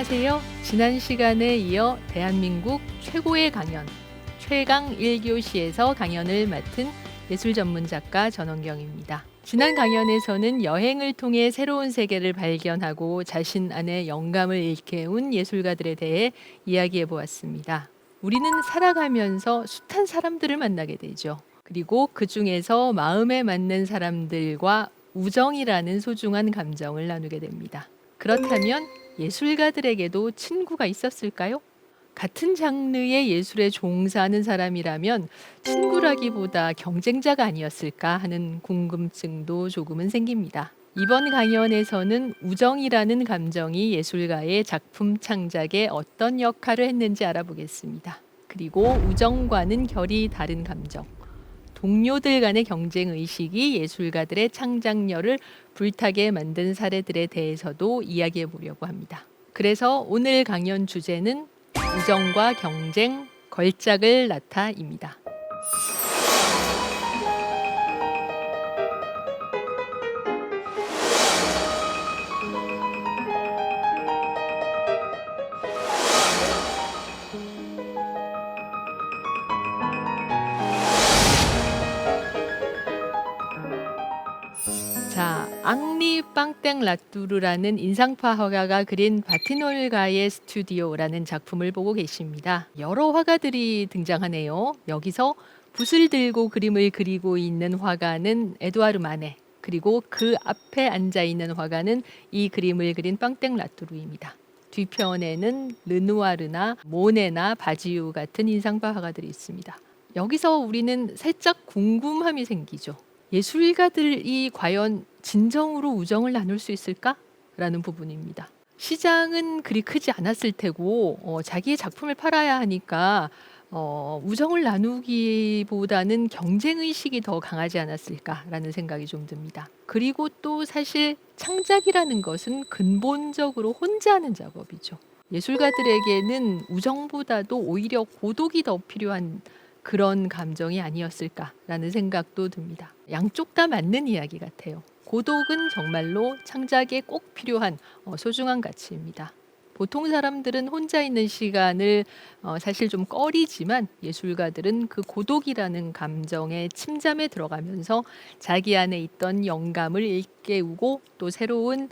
안녕하세요. 지난 시간에 이어 대한민국 최고의 강연, 최강 1교시에서 강연을 맡은 예술 전문 작가 전원경입니다. 지난 강연에서는 여행을 통해 새로운 세계를 발견하고 자신 안에 영감을 일깨운 예술가들에 대해 이야기해 보았습니다. 우리는 살아가면서 숱한 사람들을 만나게 되죠. 그리고 그 중에서 마음에 맞는 사람들과 우정이라는 소중한 감정을 나누게 됩니다. 그렇다면 예술가들에게도 친구가 있었을까요? 같은 장르의 예술에 종사하는 사람이라면 친구라기보다 경쟁자가 아니었을까 하는 궁금증도 조금은 생깁니다. 이번 강연에서는 우정이라는 감정이 예술가의 작품 창작에 어떤 역할을 했는지 알아보겠습니다. 그리고 우정과는 결이 다른 감정, 동료들 간의 경쟁 의식이 예술가들의 창작력을 불타게 만든 사례들에 대해서도 이야기해 보려고 합니다. 그래서 오늘 강연 주제는 우정과 경쟁, 걸작을 낳다입니다. 자, 앙리 빵땡 라뚜르라는 인상파 화가가 그린 바티놀가의 스튜디오라는 작품을 보고 계십니다. 여러 화가들이 등장하네요. 여기서 붓을 들고 그림을 그리고 있는 화가는 에두아르 마네, 그리고 그 앞에 앉아 있는 화가는 이 그림을 그린 빵땡 라뚜르입니다. 뒤편에는 르누아르나 모네나 바지유 같은 인상파 화가들이 있습니다. 여기서 우리는 살짝 궁금함이 생기죠. 예술가들이 과연 진정으로 우정을 나눌 수 있을까? 라는 부분입니다. 시장은 그리 크지 않았을 테고 자기의 작품을 팔아야 하니까 우정을 나누기보다는 경쟁의식이 더 강하지 않았을까라는 생각이 좀 듭니다. 그리고 또 사실 창작이라는 것은 근본적으로 혼자 하는 작업이죠. 예술가들에게는 우정보다도 오히려 고독이 더 필요한 그런 감정이 아니었을까라는 생각도 듭니다. 양쪽 다 맞는 이야기 같아요. 고독은 정말로 창작에 꼭 필요한 소중한 가치입니다. 보통 사람들은 혼자 있는 시간을 사실 좀 꺼리지만 예술가들은 그 고독이라는 감정에 침잠에 들어가면서 자기 안에 있던 영감을 일깨우고 또 새로운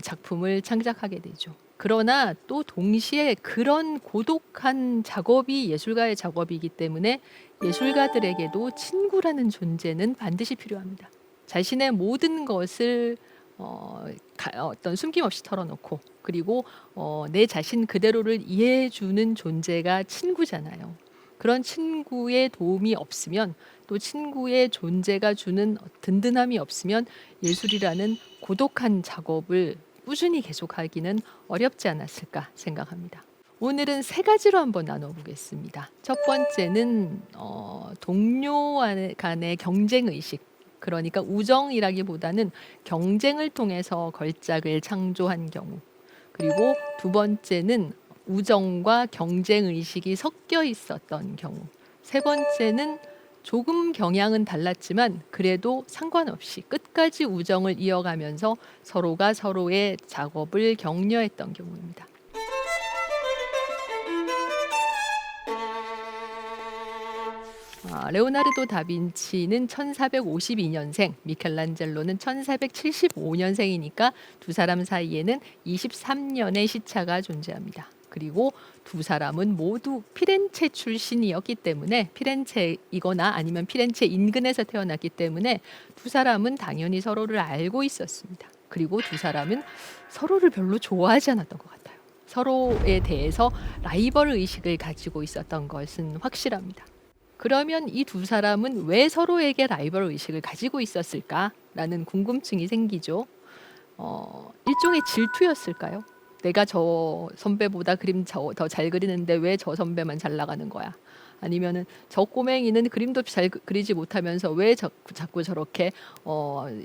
작품을 창작하게 되죠. 그러나 또 동시에 그런 고독한 작업이 예술가의 작업이기 때문에 예술가들에게도 친구라는 존재는 반드시 필요합니다. 자신의 모든 것을 어떤 숨김없이 털어놓고 그리고 내 자신 그대로를 이해해주는 존재가 친구잖아요. 그런 친구의 도움이 없으면, 또 친구의 존재가 주는 든든함이 없으면 예술이라는 고독한 작업을 꾸준히 계속하기는 어렵지 않았을까 생각합니다. 오늘은 세 가지로 한번 나눠보겠습니다. 첫 번째는 동료 간의 경쟁의식, 그러니까 우정이라기보다는 경쟁을 통해서 걸작을 창조한 경우. 그리고 두 번째는 우정과 경쟁의식이 섞여 있었던 경우. 세 번째는 조금 경향은 달랐지만 그래도 상관없이 끝까지 우정을 이어가면서 서로가 서로의 작업을 격려했던 경우입니다. 레오나르도 다빈치는 1452년생, 미켈란젤로는 1475년생이니까 두 사람 사이에는 23년의 시차가 존재합니다. 그리고 두 사람은 모두 피렌체 출신이었기 때문에, 피렌체이거나 아니면 피렌체 인근에서 태어났기 때문에 두 사람은 당연히 서로를 알고 있었습니다. 그리고 두 사람은 서로를 별로 좋아하지 않았던 것 같아요. 서로에 대해서 라이벌 의식을 가지고 있었던 것은 확실합니다. 그러면 이 두 사람은 왜 서로에게 라이벌 의식을 가지고 있었을까라는 궁금증이 생기죠. 일종의 질투였을까요? 내가 저 선배보다 그림 더 잘 그리는데 왜 저 선배만 잘 나가는 거야? 아니면은 저 꼬맹이는 그림도 잘 그리지 못하면서 왜 자꾸 저렇게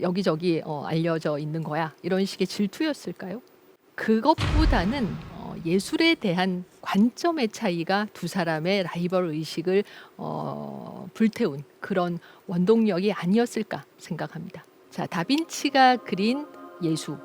여기저기 알려져 있는 거야? 이런 식의 질투였을까요? 그것보다는 예술에 대한 관점의 차이가 두 사람의 라이벌 의식을 불태운 그런 원동력이 아니었을까 생각합니다. 자, 다빈치가 그린 예수,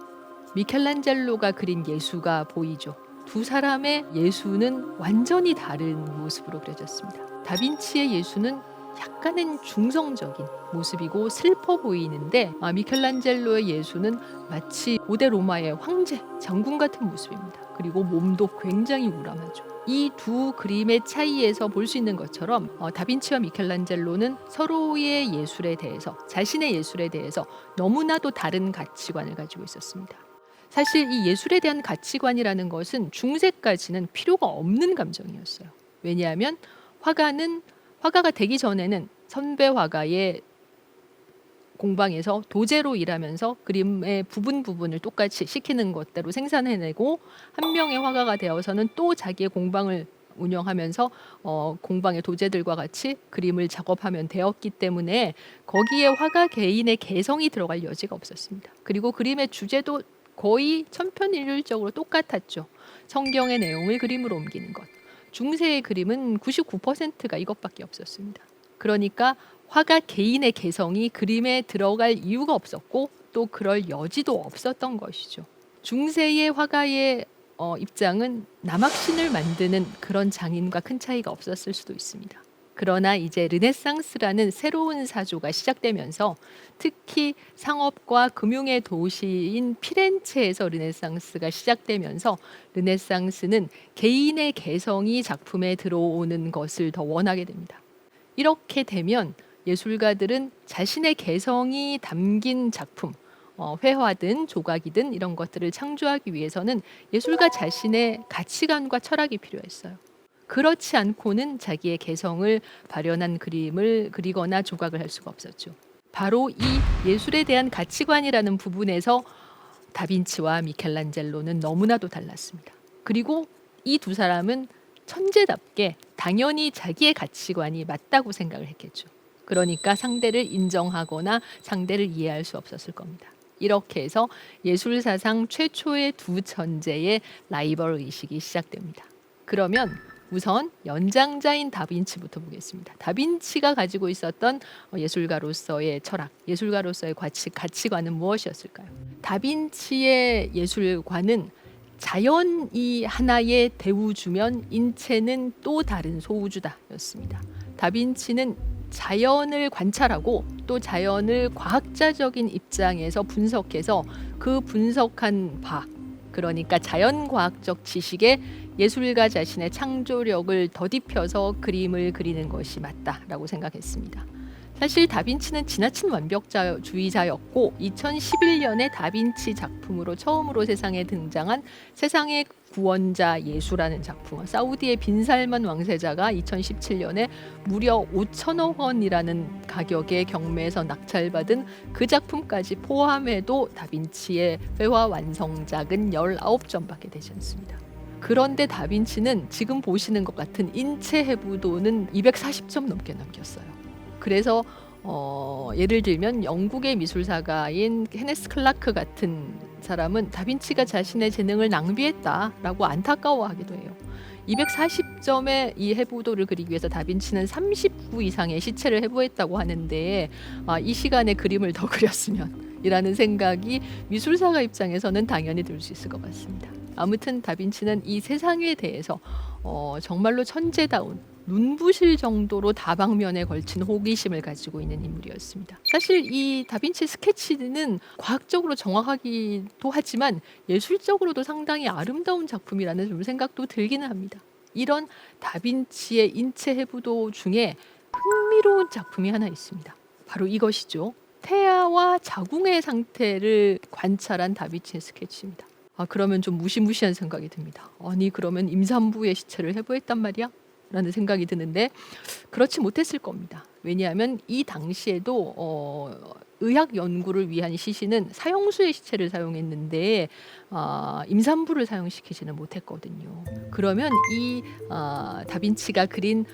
미켈란젤로가 그린 예수가 보이죠. 두 사람의 예수는 완전히 다른 모습으로 그려졌습니다. 다빈치의 예수는 약간은 중성적인 모습이고 슬퍼 보이는데 미켈란젤로의 예수는 마치 고대 로마의 황제, 장군 같은 모습입니다. 그리고 몸도 굉장히 우람하죠. 이 두 그림의 차이에서 볼 수 있는 것처럼 다빈치와 미켈란젤로는 서로의 예술에 대해서, 자신의 예술에 대해서 너무나도 다른 가치관을 가지고 있었습니다. 사실 이 예술에 대한 가치관이라는 것은 중세까지는 필요가 없는 감정이었어요. 왜냐하면 화가가 되기 전에는 선배 화가의 공방에서 도제로 일하면서 그림의 부분을 똑같이 시키는 것대로 생산해내고, 한 명의 화가가 되어서는 또 자기의 공방을 운영하면서 공방의 도제들과 같이 그림을 작업하면 되었기 때문에 거기에 화가 개인의 개성이 들어갈 여지가 없었습니다. 그리고 그림의 주제도 거의 천편일률적으로 똑같았죠. 성경의 내용을 그림으로 옮기는 것. 중세의 그림은 99%가 이것밖에 없었습니다. 그러니까 화가 개인의 개성이 그림에 들어갈 이유가 없었고 또 그럴 여지도 없었던 것이죠. 중세의 화가의 입장은 남학신을 만드는 그런 장인과 큰 차이가 없었을 수도 있습니다. 그러나 이제 르네상스라는 새로운 사조가 시작되면서, 특히 상업과 금융의 도시인 피렌체에서 르네상스가 시작되면서 르네상스는 개인의 개성이 작품에 들어오는 것을 더 원하게 됩니다. 이렇게 되면 예술가들은 자신의 개성이 담긴 작품, 회화든 조각이든 이런 것들을 창조하기 위해서는 예술가 자신의 가치관과 철학이 필요했어요. 그렇지 않고는 자기의 개성을 발현한 그림을 그리거나 조각을 할 수가 없었죠. 바로 이 예술에 대한 가치관이라는 부분에서 다빈치와 미켈란젤로는 너무나도 달랐습니다. 그리고 이 두 사람은 천재답게 당연히 자기의 가치관이 맞다고 생각을 했겠죠. 그러니까 상대를 인정하거나 상대를 이해할 수 없었을 겁니다. 이렇게 해서 예술사상 최초의 두 천재의 라이벌 의식이 시작됩니다. 그러면 우선 연장자인 다빈치부터 보겠습니다. 다빈치가 가지고 있었던 예술가로서의 철학, 예술가로서의 가치관은 무엇이었을까요? 다빈치의 예술관은 자연이 하나의 대우주면 인체는 또 다른 소우주다였습니다. 다빈치는 자연을 관찰하고 또 자연을 과학자적인 입장에서 분석해서 그 분석한 바, 그러니까 자연과학적 지식에 예술가 자신의 창조력을 더딥혀서 그림을 그리는 것이 맞다라고 생각했습니다. 사실 다빈치는 지나친 완벽주의자였고 2011년에 다빈치 작품으로 처음으로 세상에 등장한 세상의 구원자 예수라는 작품, 사우디의 빈살만 왕세자가 2017년에 무려 5천억 원이라는 가격의 경매에서 낙찰받은 그 작품까지 포함해도 다빈치의 회화 완성작은 19점밖에 되지 않습니다. 그런데 다빈치는 지금 보시는 것 같은 인체 해부도는 240점 넘게 남겼어요. 그래서 예를 들면 영국의 미술사가인 케네스 클라크 같은 사람은 다빈치가 자신의 재능을 낭비했다라고 안타까워하기도 해요. 240점의 이 해부도를 그리기 위해서 다빈치는 39 이상의 시체를 해부했다고 하는데 이 시간에 그림을 더 그렸으면 이라는 생각이 미술사가 입장에서는 당연히 들 수 있을 것 같습니다. 아무튼 다빈치는 이 세상에 대해서 정말로 천재다운, 눈부실 정도로 다방면에 걸친 호기심을 가지고 있는 인물이었습니다. 사실 이 다빈치 스케치는 과학적으로 정확하기도 하지만 예술적으로도 상당히 아름다운 작품이라는 좀 생각도 들기는 합니다. 이런 다빈치의 인체 해부도 중에 흥미로운 작품이 하나 있습니다. 바로 이것이죠. 태아와 자궁의 상태를 관찰한 다빈치의 스케치입니다. 그러면 좀 무시무시한 생각이 듭니다. 아니 그러면 임산부의 시체를 해부했단 말이야? 라는 생각이 드는데 그렇지 못했을 겁니다. 왜냐하면 이 당시에도 의학 연구를 위한 시신은 사형수의 시체를 사용했는데 임산부를 사용시키지는 못했거든요. 그러면 이 다빈치가 그린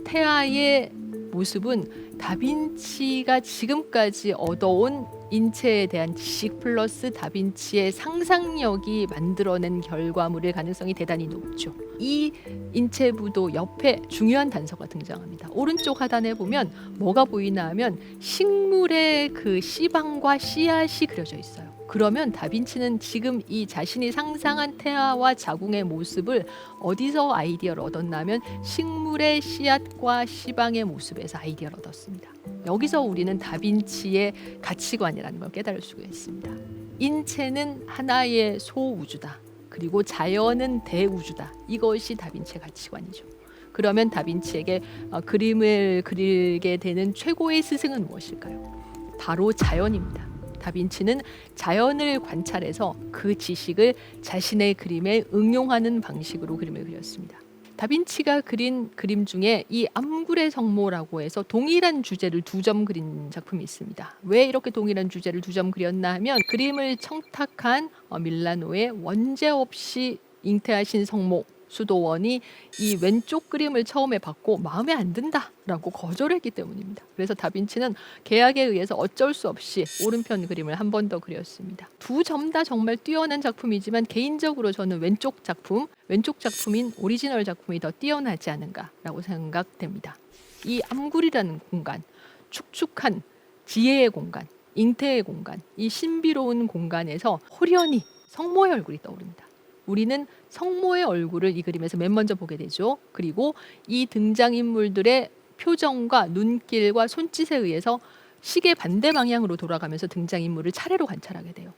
태아의 모습은 다빈치가 지금까지 얻어온 인체에 대한 지식 플러스 다빈치의 상상력이 만들어낸 결과물일 가능성이 대단히 높죠. 이 인체부도 옆에 중요한 단서가 등장합니다. 오른쪽 하단에 보면 뭐가 보이나 하면 식물의 그 씨방과 씨앗이 그려져 있어요. 그러면 다빈치는 지금 이 자신이 상상한 태아와 자궁의 모습을 어디서 아이디어를 얻었냐면 식물의 씨앗과 씨방의 모습에서 아이디어를 얻었습니다. 여기서 우리는 다빈치의 가치관이라는 걸 깨달을 수가 있습니다. 인체는 하나의 소우주다. 그리고 자연은 대우주다. 이것이 다빈치의 가치관이죠. 그러면 다빈치에게 그림을 그리게 되는 최고의 스승은 무엇일까요? 바로 자연입니다. 다빈치는 자연을 관찰해서 그 지식을 자신의 그림에 응용하는 방식으로 그림을 그렸습니다. 다빈치가 그린 그림 중에 이 암굴의 성모라고 해서 동일한 주제를 2점 그린 작품이 있습니다. 왜 이렇게 동일한 주제를 2점 그렸나 하면 그림을 청탁한 밀라노의 원죄 없이 잉태하신 성모 수도원이 이 왼쪽 그림을 처음에 받고 마음에 안 든다라고 거절했기 때문입니다. 그래서 다빈치는 계약에 의해서 어쩔 수 없이 오른편 그림을 한 번 더 그렸습니다. 2점 다 정말 뛰어난 작품이지만 개인적으로 저는 왼쪽 작품인 오리지널 작품이 더 뛰어나지 않은가라고 생각됩니다. 이 암굴이라는 공간, 축축한 지혜의 공간, 잉태의 공간, 이 신비로운 공간에서 호련히 성모의 얼굴이 떠오릅니다. 우리는 성모의 얼굴을 이 그림에서 맨 먼저 보게 되죠. 그리고 이 등장인물들의 표정과 눈길과 손짓에 의해서 시계 반대 방향으로 돌아가면서 등장인물을 차례로 관찰하게 돼요.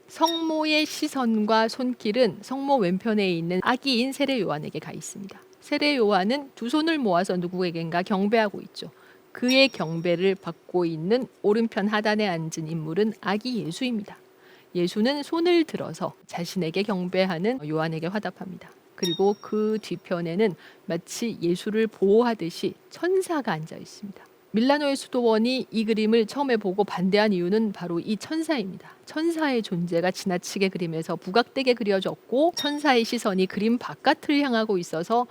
성모의 시선과 손길은 성모 왼편에 있는 아기인 세례 요한에게 가 있습니다. 세례 요한은 2 손을 모아서 누구에겐가 경배하고 있죠. 그의 경배를 받고 있는 오른편 하단에 앉은 인물은 아기 예수입니다. 예수는 손을 들어서 자신에게 경배하는 요한에게 화답합니다. 그리고 그 뒤편에는 마치 예수를 보호하듯이 천사가 앉아 있습니다. 밀라노의 수도원이 이 그림을 처음에 보고 반대한 이유는 바로 이 천사입니다. 천사의 존재가 지나치게 그림에서 부각되게 그려졌고 천사의 시선이 그림 바깥을 향하고 있어서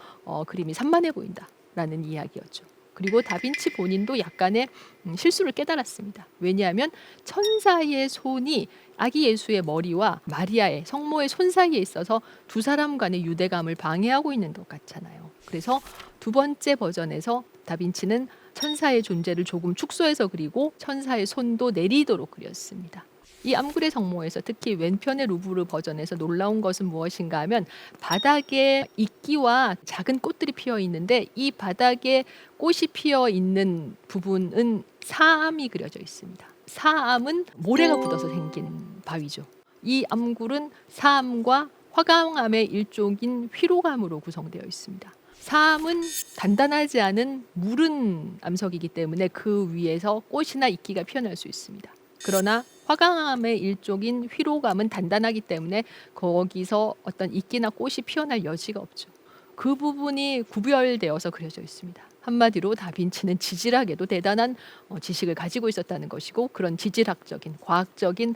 그림이 산만해 보인다라는 이야기였죠. 그리고 다빈치 본인도 약간의 실수를 깨달았습니다. 왜냐하면 천사의 손이 아기 예수의 머리와 마리아의 성모의 손 사이에 있어서 2 사람 간의 유대감을 방해하고 있는 것 같잖아요. 그래서 2번째 버전에서 다빈치는 천사의 존재를 조금 축소해서 그리고 천사의 손도 내리도록 그렸습니다. 이 암굴의 성모에서 특히 왼편의 루브르 버전에서 놀라운 것은 무엇인가 하면 바닥에 이끼와 작은 꽃들이 피어 있는데 이 바닥에 꽃이 피어 있는 부분은 사암이 그려져 있습니다. 사암은 모래가 굳어서 생긴 바위죠. 이 암굴은 사암과 화강암의 일종인 휘로감으로 구성되어 있습니다. 사암은 단단하지 않은 무른 암석이기 때문에 그 위에서 꽃이나 이끼가 피어날 수 있습니다. 그러나 화강암의 일종인 휘로감은 단단하기 때문에 거기서 어떤 이끼나 꽃이 피어날 여지가 없죠. 그 부분이 구별되어서 그려져 있습니다. 한마디로 다빈치는 지질학에도 대단한 지식을 가지고 있었다는 것이고 그런 지질학적인 과학적인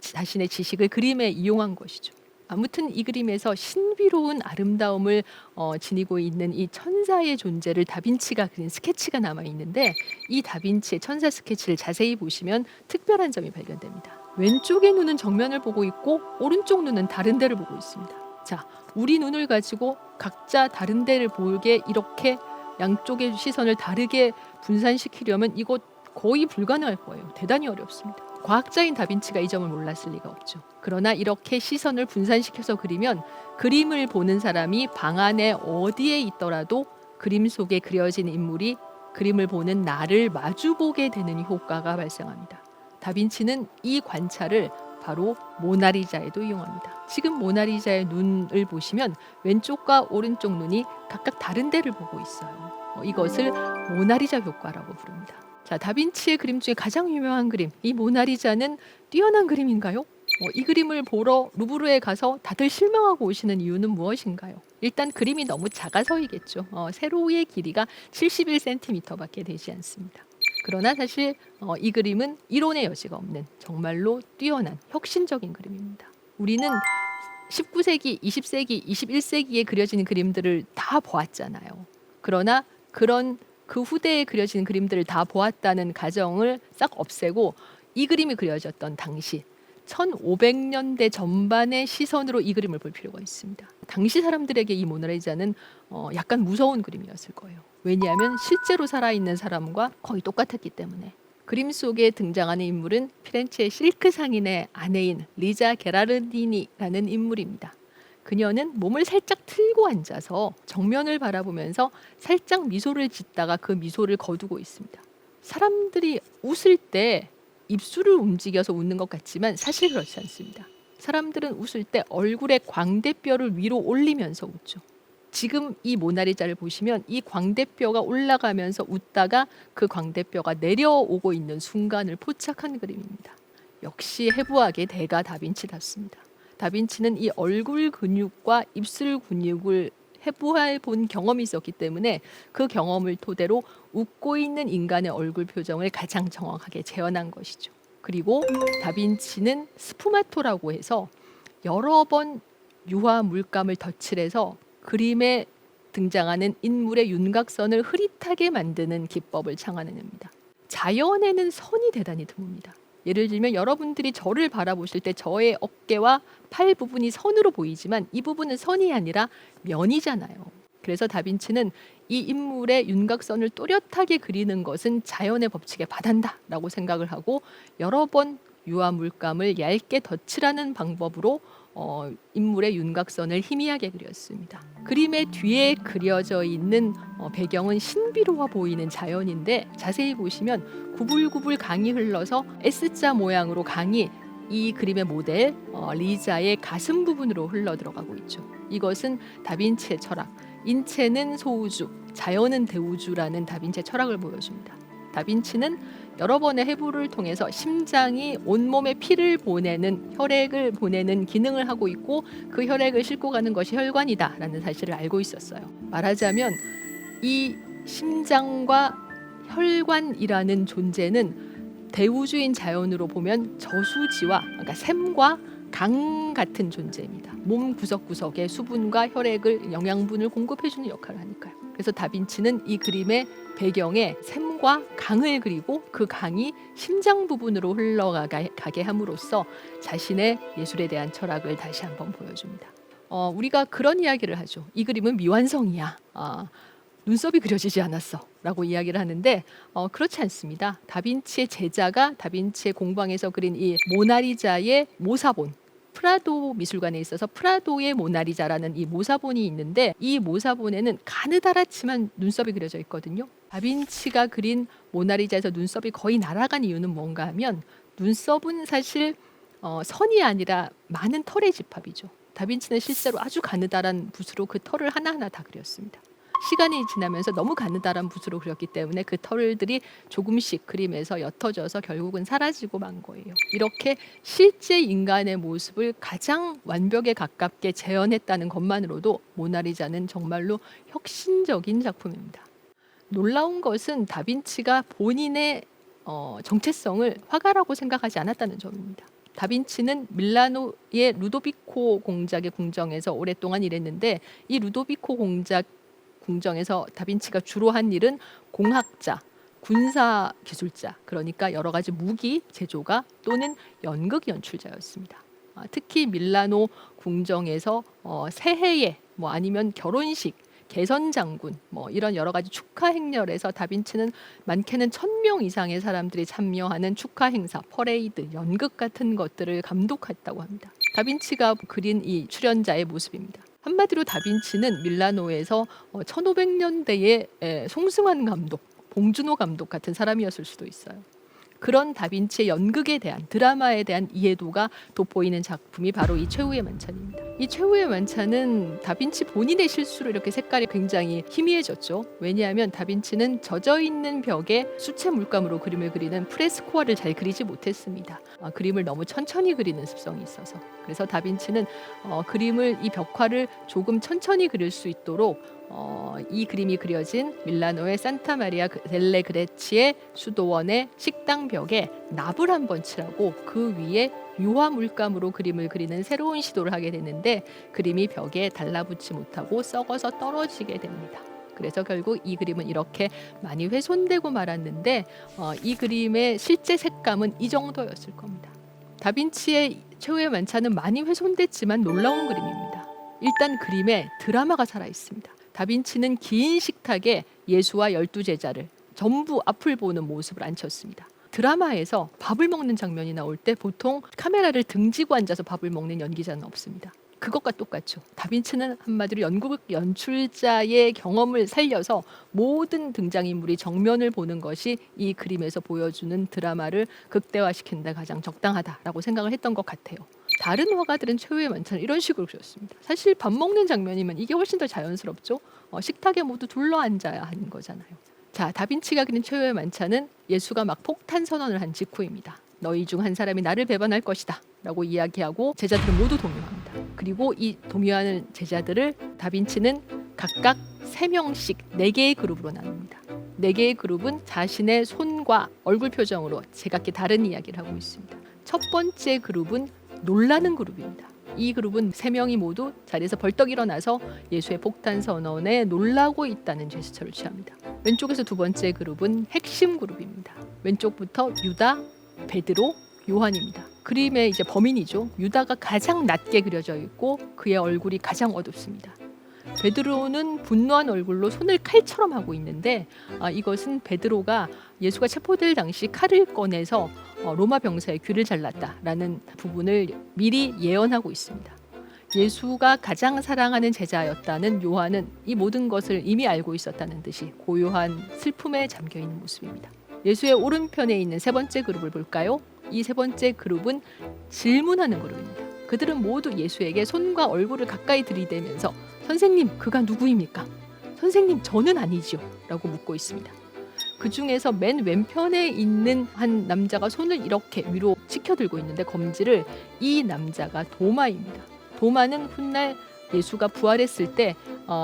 자신의 지식을 그림에 이용한 것이죠. 아무튼 이 그림에서 신비로운 아름다움을 지니고 있는 이 천사의 존재를 다빈치가 그린 스케치가 남아 있는데 이 다빈치의 천사 스케치를 자세히 보시면 특별한 점이 발견됩니다. 왼쪽의 눈은 정면을 보고 있고 오른쪽 눈은 다른 데를 보고 있습니다. 자, 우리 눈을 가지고 각자 다른 데를 보게 이렇게 양쪽의 시선을 다르게 분산시키려면 이거 거의 불가능할 거예요. 대단히 어렵습니다. 과학자인 다빈치가 이 점을 몰랐을 리가 없죠. 그러나 이렇게 시선을 분산시켜서 그리면 그림을 보는 사람이 방 안에 어디에 있더라도 그림 속에 그려진 인물이 그림을 보는 나를 마주보게 되는 효과가 발생합니다. 다빈치는 이 관찰을 바로 모나리자에도 이용합니다. 지금 모나리자의 눈을 보시면 왼쪽과 오른쪽 눈이 각각 다른 데를 보고 있어요. 이것을 모나리자 효과라고 부릅니다. 자, 다빈치의 그림 중에 가장 유명한 그림, 이 모나리자는 뛰어난 그림인가요? 이 그림을 보러 루브르에 가서 다들 실망하고 오시는 이유는 무엇인가요? 일단 그림이 너무 작아서이겠죠. 세로의 길이가 71cm밖에 되지 않습니다. 그러나 사실 이 그림은 이론의 여지가 없는 정말로 뛰어난 혁신적인 그림입니다. 우리는 19세기, 20세기, 21세기에 그려진 그림들을 다 보았잖아요. 그러나 그런 그 후대에 그려진 그림들을 다 보았다는 가정을 싹 없애고 이 그림이 그려졌던 당시 1500년대 전반의 시선으로 이 그림을 볼 필요가 있습니다. 당시 사람들에게 이 모나리자는 약간 무서운 그림이었을 거예요. 왜냐하면 실제로 살아있는 사람과 거의 똑같았기 때문에. 그림 속에 등장하는 인물은 피렌체의 실크 상인의 아내인 리자 게라르디니라는 인물입니다. 그녀는 몸을 살짝 틀고 앉아서 정면을 바라보면서 살짝 미소를 짓다가 그 미소를 거두고 있습니다. 사람들이 웃을 때 입술을 움직여서 웃는 것 같지만 사실 그렇지 않습니다. 사람들은 웃을 때 얼굴의 광대뼈를 위로 올리면서 웃죠. 지금 이 모나리자를 보시면 이 광대뼈가 올라가면서 웃다가 그 광대뼈가 내려오고 있는 순간을 포착한 그림입니다. 역시 해부학의 대가 다빈치답습니다. 다빈치는 이 얼굴 근육과 입술 근육을 해부해 본 경험이 있었기 때문에 그 경험을 토대로 웃고 있는 인간의 얼굴 표정을 가장 정확하게 재현한 것이죠. 그리고 다빈치는 스푸마토라고 해서 여러 번 유화 물감을 덧칠해서 그림에 등장하는 인물의 윤곽선을 흐릿하게 만드는 기법을 창안해냅니다. 자연에는 선이 대단히 드뭅니다. 예를 들면 여러분들이 저를 바라보실 때 저의 어깨와 팔 부분이 선으로 보이지만 이 부분은 선이 아니라 면이잖아요. 그래서 다빈치는 이 인물의 윤곽선을 또렷하게 그리는 것은 자연의 법칙에 반한다라고 생각을 하고 여러 번 유화 물감을 얇게 덧칠하는 방법으로 인물의 윤곽선을 희미하게 그렸습니다. 그림의 뒤에 그려져 있는 배경은 신비로워 보이는 자연인데 자세히 보시면 구불구불 강이 흘러서 S자 모양으로 강이 이 그림의 모델 리자의 가슴 부분으로 흘러 들어가고 있죠. 이것은 다빈치의 철학, 인체는 소우주, 자연은 대우주라는 다빈치의 철학을 보여줍니다. 다빈치는 여러 번의 해부를 통해서 심장이 온몸에 피를 보내는 혈액을 보내는 기능을 하고 있고 그 혈액을 싣고 가는 것이 혈관이다라는 사실을 알고 있었어요. 말하자면 이 심장과 혈관이라는 존재는 대우주인 자연으로 보면 저수지와 그러니까 샘과 강 같은 존재입니다. 몸 구석구석에 수분과 혈액을 영양분을 공급해주는 역할을 하니까요. 그래서 다빈치는 이 그림의 배경에 샘과 강을 그리고 그 강이 심장 부분으로 흘러가게 함으로써 자신의 예술에 대한 철학을 다시 한번 보여줍니다. 우리가 그런 이야기를 하죠. 이 그림은 미완성이야. 눈썹이 그려지지 않았어 라고 이야기를 하는데 그렇지 않습니다. 다빈치의 제자가 다빈치의 공방에서 그린 이 모나리자의 모사본, 프라도 미술관에 있어서 프라도의 모나리자라는 이 모사본이 있는데 이 모사본에는 가느다랗지만 눈썹이 그려져 있거든요. 다빈치가 그린 모나리자에서 눈썹이 거의 날아간 이유는 뭔가 하면 눈썹은 사실 선이 아니라 많은 털의 집합이죠. 다빈치는 실제로 아주 가느다란 붓으로 그 털을 하나하나 다 그렸습니다. 시간이 지나면서 너무 가느다란 붓으로 그렸기 때문에 그 털들이 조금씩 그림에서 옅어져서 결국은 사라지고 만 거예요. 이렇게 실제 인간의 모습을 가장 완벽에 가깝게 재현했다는 것만으로도 모나리자는 정말로 혁신적인 작품입니다. 놀라운 것은 다빈치가 본인의 정체성을 화가라고 생각하지 않았다는 점입니다. 다빈치는 밀라노의 루도비코 공작의 궁정에서 오랫동안 일했는데 이 루도비코 궁정에서 다빈치가 주로 한 일은 공학자, 군사 기술자, 그러니까 여러 가지 무기 제조가 또는 연극 연출자였습니다. 특히 밀라노 궁정에서 새해에 아니면 결혼식, 개선장군 이런 여러 가지 축하 행렬에서 다빈치는 많게는 1,000명 이상의 사람들이 참여하는 축하 행사, 퍼레이드, 연극 같은 것들을 감독했다고 합니다. 다빈치가 그린 이 출연자의 모습입니다. 한마디로 다빈치는 밀라노에서 1500년대의 송승환 감독, 봉준호 감독 같은 사람이었을 수도 있어요. 그런 다빈치의 연극에 대한, 드라마에 대한 이해도가 돋보이는 작품이 바로 이 최후의 만찬입니다. 이 최후의 만찬은 다빈치 본인의 실수로 이렇게 색깔이 굉장히 희미해졌죠. 왜냐하면 다빈치는 젖어있는 벽에 수채 물감으로 그림을 그리는 프레스코아를 잘 그리지 못했습니다. 그림을 너무 천천히 그리는 습성이 있어서. 그래서 다빈치는 그림을, 이 벽화를 조금 천천히 그릴 수 있도록 이 그림이 그려진 밀라노의 산타 마리아 델레 그레치의 수도원의 식당 벽에 납을 한번 칠하고 그 위에 유화 물감으로 그림을 그리는 새로운 시도를 하게 되는데 그림이 벽에 달라붙지 못하고 썩어서 떨어지게 됩니다. 그래서 결국 이 그림은 이렇게 많이 훼손되고 말았는데 이 그림의 실제 색감은 이 정도였을 겁니다. 다빈치의 최후의 만찬은 많이 훼손됐지만 놀라운 그림입니다. 일단 그림에 드라마가 살아 있습니다. 다빈치는 긴 식탁에 예수와 12제자를 전부 앞을 보는 모습을 앉혔습니다. 드라마에서 밥을 먹는 장면이 나올 때 보통 카메라를 등지고 앉아서 밥을 먹는 연기자는 없습니다. 그것과 똑같죠. 다빈치는 한마디로 연극 연출자의 경험을 살려서 모든 등장인물이 정면을 보는 것이 이 그림에서 보여주는 드라마를 극대화시키는 데 가장 적당하다라고 생각을 했던 것 같아요. 다른 화가들은 최후의 만찬을 이런 식으로 그렸습니다. 사실 밥 먹는 장면이면 이게 훨씬 더 자연스럽죠. 식탁에 모두 둘러앉아야 하는 거잖아요. 자, 다빈치가 그린 최후의 만찬은 예수가 막 폭탄 선언을 한 직후입니다. 너희 중 한 사람이 나를 배반할 것이다 라고 이야기하고 제자들은 모두 동요합니다. 그리고 이 동요하는 제자들을 다빈치는 각각 3명씩 4개의 그룹으로 나눕니다. 4개의 그룹은 자신의 손과 얼굴 표정으로 제각기 다른 이야기를 하고 있습니다. 첫 번째 그룹은 놀라는 그룹입니다. 이 그룹은 3명이 모두 자리에서 벌떡 일어나서 예수의 폭탄 선언에 놀라고 있다는 제스처를 취합니다. 왼쪽에서 두 번째 그룹은 핵심 그룹입니다. 왼쪽부터 유다, 베드로, 요한입니다. 그림의 이제 범인이죠. 유다가 가장 낮게 그려져 있고 그의 얼굴이 가장 어둡습니다. 베드로는 분노한 얼굴로 손을 칼처럼 하고 있는데 이것은 베드로가 예수가 체포될 당시 칼을 꺼내서 로마 병사의 귀를 잘랐다라는 부분을 미리 예언하고 있습니다. 예수가 가장 사랑하는 제자였다는 요한은 이 모든 것을 이미 알고 있었다는 듯이 고요한 슬픔에 잠겨있는 모습입니다. 예수의 오른편에 있는 세 번째 그룹을 볼까요? 이 세 번째 그룹은 질문하는 그룹입니다. 그들은 모두 예수에게 손과 얼굴을 가까이 들이대면서 선생님, 그가 누구입니까? 선생님, 저는 아니지요 라고 묻고 있습니다. 그 중에서 맨 왼편에 있는 한 남자가 손을 이렇게 위로 치켜들고 있는데 검지를, 이 남자가 도마입니다. 도마는 훗날 예수가 부활했을 때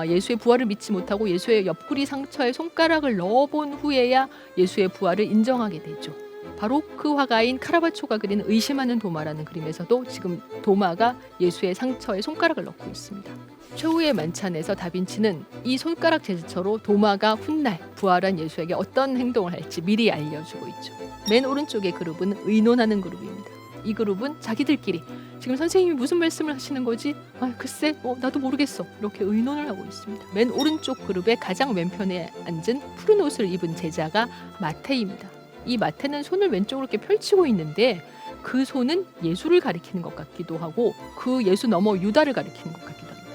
예수의 부활을 믿지 못하고 예수의 옆구리 상처에 손가락을 넣어본 후에야 예수의 부활을 인정하게 되죠. 바로 그 화가인 카라바초가 그린 의심하는 도마라는 그림에서도 지금 도마가 예수의 상처에 손가락을 넣고 있습니다. 최후의 만찬에서 다빈치는 이 손가락 제스처로 도마가 훗날 부활한 예수에게 어떤 행동을 할지 미리 알려주고 있죠. 맨 오른쪽의 그룹은 의논하는 그룹입니다. 이 그룹은 자기들끼리 지금 선생님이 무슨 말씀을 하시는 거지? 글쎄, 나도 모르겠어. 이렇게 의논을 하고 있습니다. 맨 오른쪽 그룹의 가장 왼편에 앉은 푸른 옷을 입은 제자가 마태입니다. 이 마태는 손을 왼쪽으로 이렇게 펼치고 있는데 그 손은 예수를 가리키는 것 같기도 하고 그 예수 넘어 유다를 가리키는 것 같기도 합니다.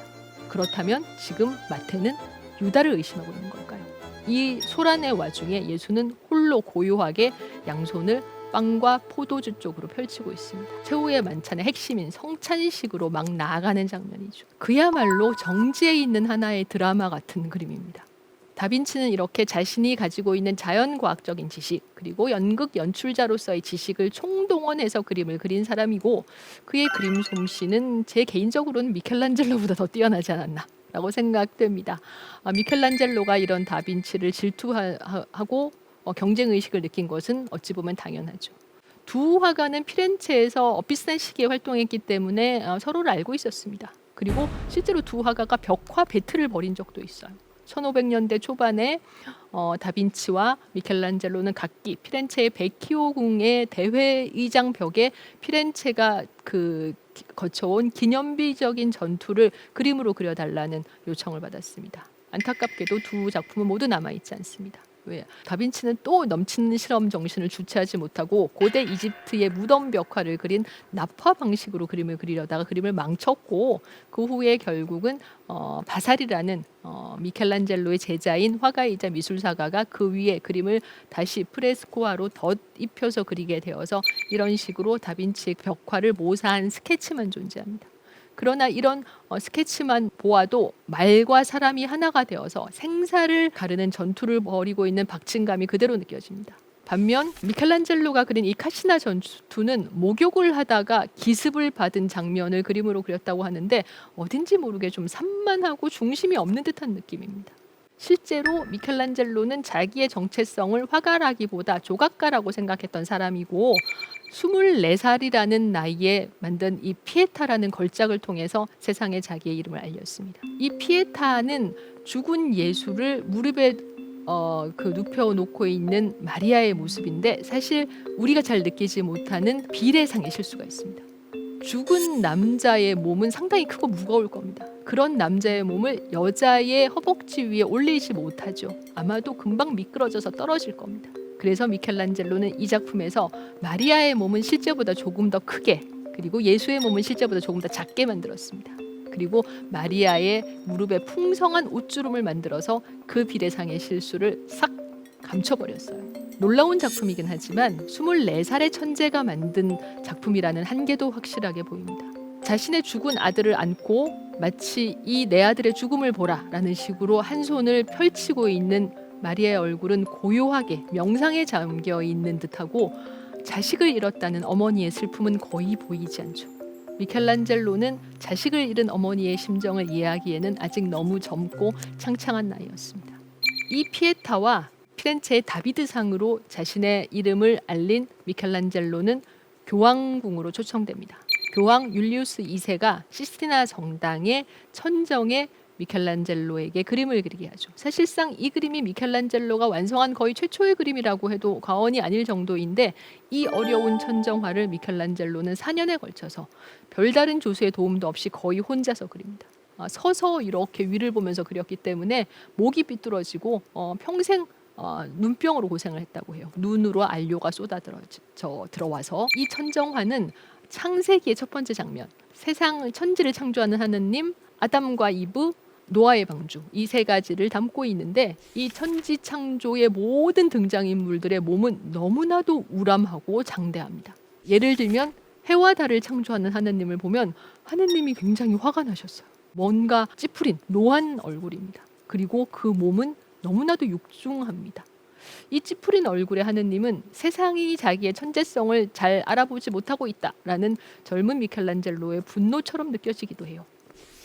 그렇다면 지금 마태는 유다를 의심하고 있는 걸까요? 이 소란의 와중에 예수는 홀로 고요하게 양손을 빵과 포도주 쪽으로 펼치고 있습니다. 최후의 만찬의 핵심인 성찬식으로 막 나아가는 장면이죠. 그야말로 정지해 있는 하나의 드라마 같은 그림입니다. 다빈치는 이렇게 자신이 가지고 있는 자연과학적인 지식 그리고 연극 연출자로서의 지식을 총동원해서 그림을 그린 사람이고 그의 그림 솜씨는 제 개인적으로는 미켈란젤로보다 더 뛰어나지 않았나 라고 생각됩니다. 미켈란젤로가 이런 다빈치를 질투하고 경쟁의식을 느낀 것은 어찌 보면 당연하죠. 두 화가는 피렌체에서 비슷한 시기에 활동했기 때문에 서로를 알고 있었습니다. 그리고 실제로 두 화가가 벽화 배틀을 벌인 적도 있어요. 1500년대 초반에 다빈치와 미켈란젤로는 각기 피렌체의 베키오 궁의 대회의장 벽에 피렌체가 거쳐온 기념비적인 전투를 그림으로 그려달라는 요청을 받았습니다. 안타깝게도 두 작품은 모두 남아있지 않습니다. 왜? 다빈치는 또 넘치는 실험 정신을 주체하지 못하고 고대 이집트의 무덤 벽화를 그린 납화 방식으로 그림을 그리려다가 그림을 망쳤고 그 후에 결국은 바사리라는 미켈란젤로의 제자인 화가이자 미술사가가 그 위에 그림을 다시 프레스코화로 덧입혀서 그리게 되어서 이런 식으로 다빈치의 벽화를 모사한 스케치만 존재합니다. 그러나 이런 스케치만 보아도 말과 사람이 하나가 되어서 생사를 가르는 전투를 벌이고 있는 박진감이 그대로 느껴집니다. 반면 미켈란젤로가 그린 이 카시나 전투는 목욕을 하다가 기습을 받은 장면을 그림으로 그렸다고 하는데 어딘지 모르게 좀 산만하고 중심이 없는 듯한 느낌입니다. 실제로 미켈란젤로는 자기의 정체성을 화가라기보다 조각가라고 생각했던 사람이고 24살이라는 나이에 만든 이 피에타라는 걸작을 통해서 세상에 자기의 이름을 알렸습니다. 이 피에타는 죽은 예수를 무릎에 눕혀놓고 있는 마리아의 모습인데 사실 우리가 잘 느끼지 못하는 비례상의 실수가 있습니다. 죽은 남자의 몸은 상당히 크고 무거울 겁니다. 그런 남자의 몸을 여자의 허벅지 위에 올리지 못하죠. 아마도 금방 미끄러져서 떨어질 겁니다. 그래서 미켈란젤로는 이 작품에서 마리아의 몸은 실제보다 조금 더 크게, 그리고 예수의 몸은 실제보다 조금 더 작게 만들었습니다. 그리고 마리아의 무릎에 풍성한 옷주름을 만들어서 그 비례상의 실수를 싹 감춰버렸어요. 놀라운 작품이긴 하지만 24살의 천재가 만든 작품이라는 한계도 확실하게 보입니다. 자신의 죽은 아들을 안고 마치 이 내 아들의 죽음을 보라 라는 식으로 한 손을 펼치고 있는 마리아의 얼굴은 고요하게 명상에 잠겨 있는 듯하고 자식을 잃었다는 어머니의 슬픔은 거의 보이지 않죠. 미켈란젤로는 자식을 잃은 어머니의 심정을 이해하기에는 아직 너무 젊고 창창한 나이였습니다. 이 피에타와 피렌체의 다비드상으로 자신의 이름을 알린 미켈란젤로는 교황궁으로 초청됩니다. 교황 율리우스 2세가 시스티나 정당의 천정에 미켈란젤로에게 그림을 그리게 하죠. 사실상 이 그림이 미켈란젤로가 완성한 거의 최초의 그림이라고 해도 과언이 아닐 정도인데, 이 어려운 천정화를 미켈란젤로는 4년에 걸쳐서 별다른 조수의 도움도 없이 거의 혼자서 그립니다. 서서 이렇게 위를 보면서 그렸기 때문에 목이 삐뚤어지고 평생 눈병으로 고생을 했다고 해요. 눈으로 안료가 들어와서 이 천정화는 창세기의 첫 번째 장면, 세상을 천지를 창조하는 하느님, 아담과 이브, 노아의 방주, 이 세 가지를 담고 있는데, 이 천지 창조의 모든 등장인물들의 몸은 너무나도 우람하고 장대합니다. 예를 들면 해와 달을 창조하는 하느님을 보면 하느님이 굉장히 화가 나셨어요. 뭔가 찌푸린 노한 얼굴입니다. 그리고 그 몸은 너무나도 육중합니다. 이 찌푸린 얼굴의 하느님은 세상이 자기의 천재성을 잘 알아보지 못하고 있다라는 젊은 미켈란젤로의 분노처럼 느껴지기도 해요.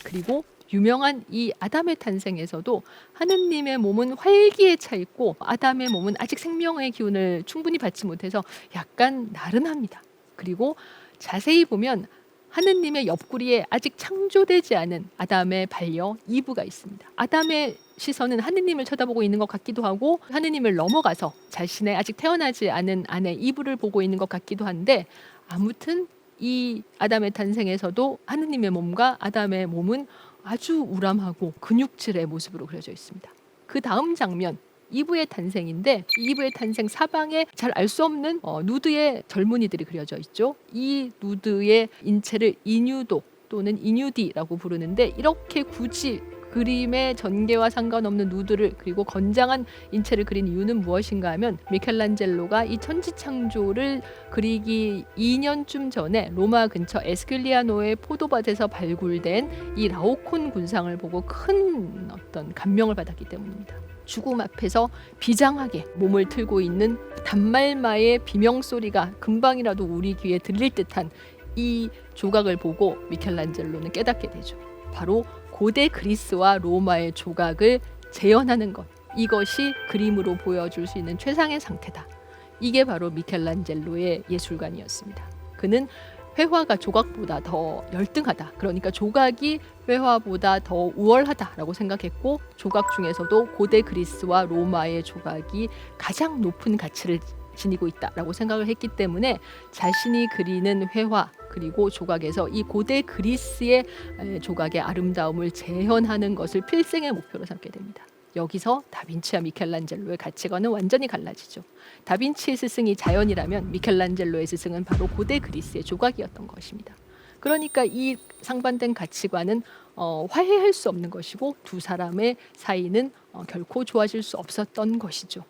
그리고 유명한 이 아담의 탄생에서도 하느님의 몸은 활기에 차 있고 아담의 몸은 아직 생명의 기운을 충분히 받지 못해서 약간 나른합니다. 그리고 자세히 보면 하느님의 옆구리에 아직 창조되지 않은 아담의 반려 이브가 있습니다. 아담의 시선은 하느님을 쳐다보고 있는 것 같기도 하고, 하느님을 넘어가서 자신의 아직 태어나지 않은 아내 이브를 보고 있는 것 같기도 한데, 아무튼 이 아담의 탄생에서도 하느님의 몸과 아담의 몸은 아주 우람하고 근육질의 모습으로 그려져 있습니다. 그 다음 장면, 이브의 탄생인데, 이브의 탄생 사방에 잘 알 수 없는 누드의 젊은이들이 그려져 있죠. 이 누드의 인체를 이뉴도 또는 이뉴디라고 부르는데, 이렇게 굳이 그림의 전개와 상관없는 누드를, 그리고 건장한 인체를 그린 이유는 무엇인가 하면, 미켈란젤로가 이 천지창조를 그리기 2년쯤 전에 로마 근처 에스큘리아노의 포도밭에서 발굴된 이 라오콘 군상을 보고 큰 어떤 감명을 받았기 때문입니다. 죽음 앞에서 비장하게 몸을 틀고 있는 단말마의 비명소리가 금방이라도 우리 귀에 들릴 듯한 이 조각을 보고 미켈란젤로는 깨닫게 되죠. 바로 고대 그리스와 로마의 조각을 재현하는 것, 이것이 그림으로 보여줄 수 있는 최상의 상태다. 이게 바로 미켈란젤로의 예술관이었습니다. 그는 회화가 조각보다 더 열등하다, 그러니까 조각이 회화보다 더 우월하다라고 생각했고, 조각 중에서도 고대 그리스와 로마의 조각이 가장 높은 가치를 지니고 있다라고 생각을 했기 때문에 자신이 그리는 회화 그리고 조각에서 이 고대 그리스의 조각의 아름다움을 재현하는 것을 필생의 목표로 삼게 됩니다. 여기서 다빈치와 미켈란젤로의 가치관은 완전히 갈라지죠. 다빈치의 스승이 자연이라면 미켈란젤로의 스승은 바로 고대 그리스의 조각이었던 것입니다. 그러니까 이 상반된 가치관은 화해할 수 없는 것이고, 두 사람의 사이는 결코 좋아질 수 없었던 것이죠.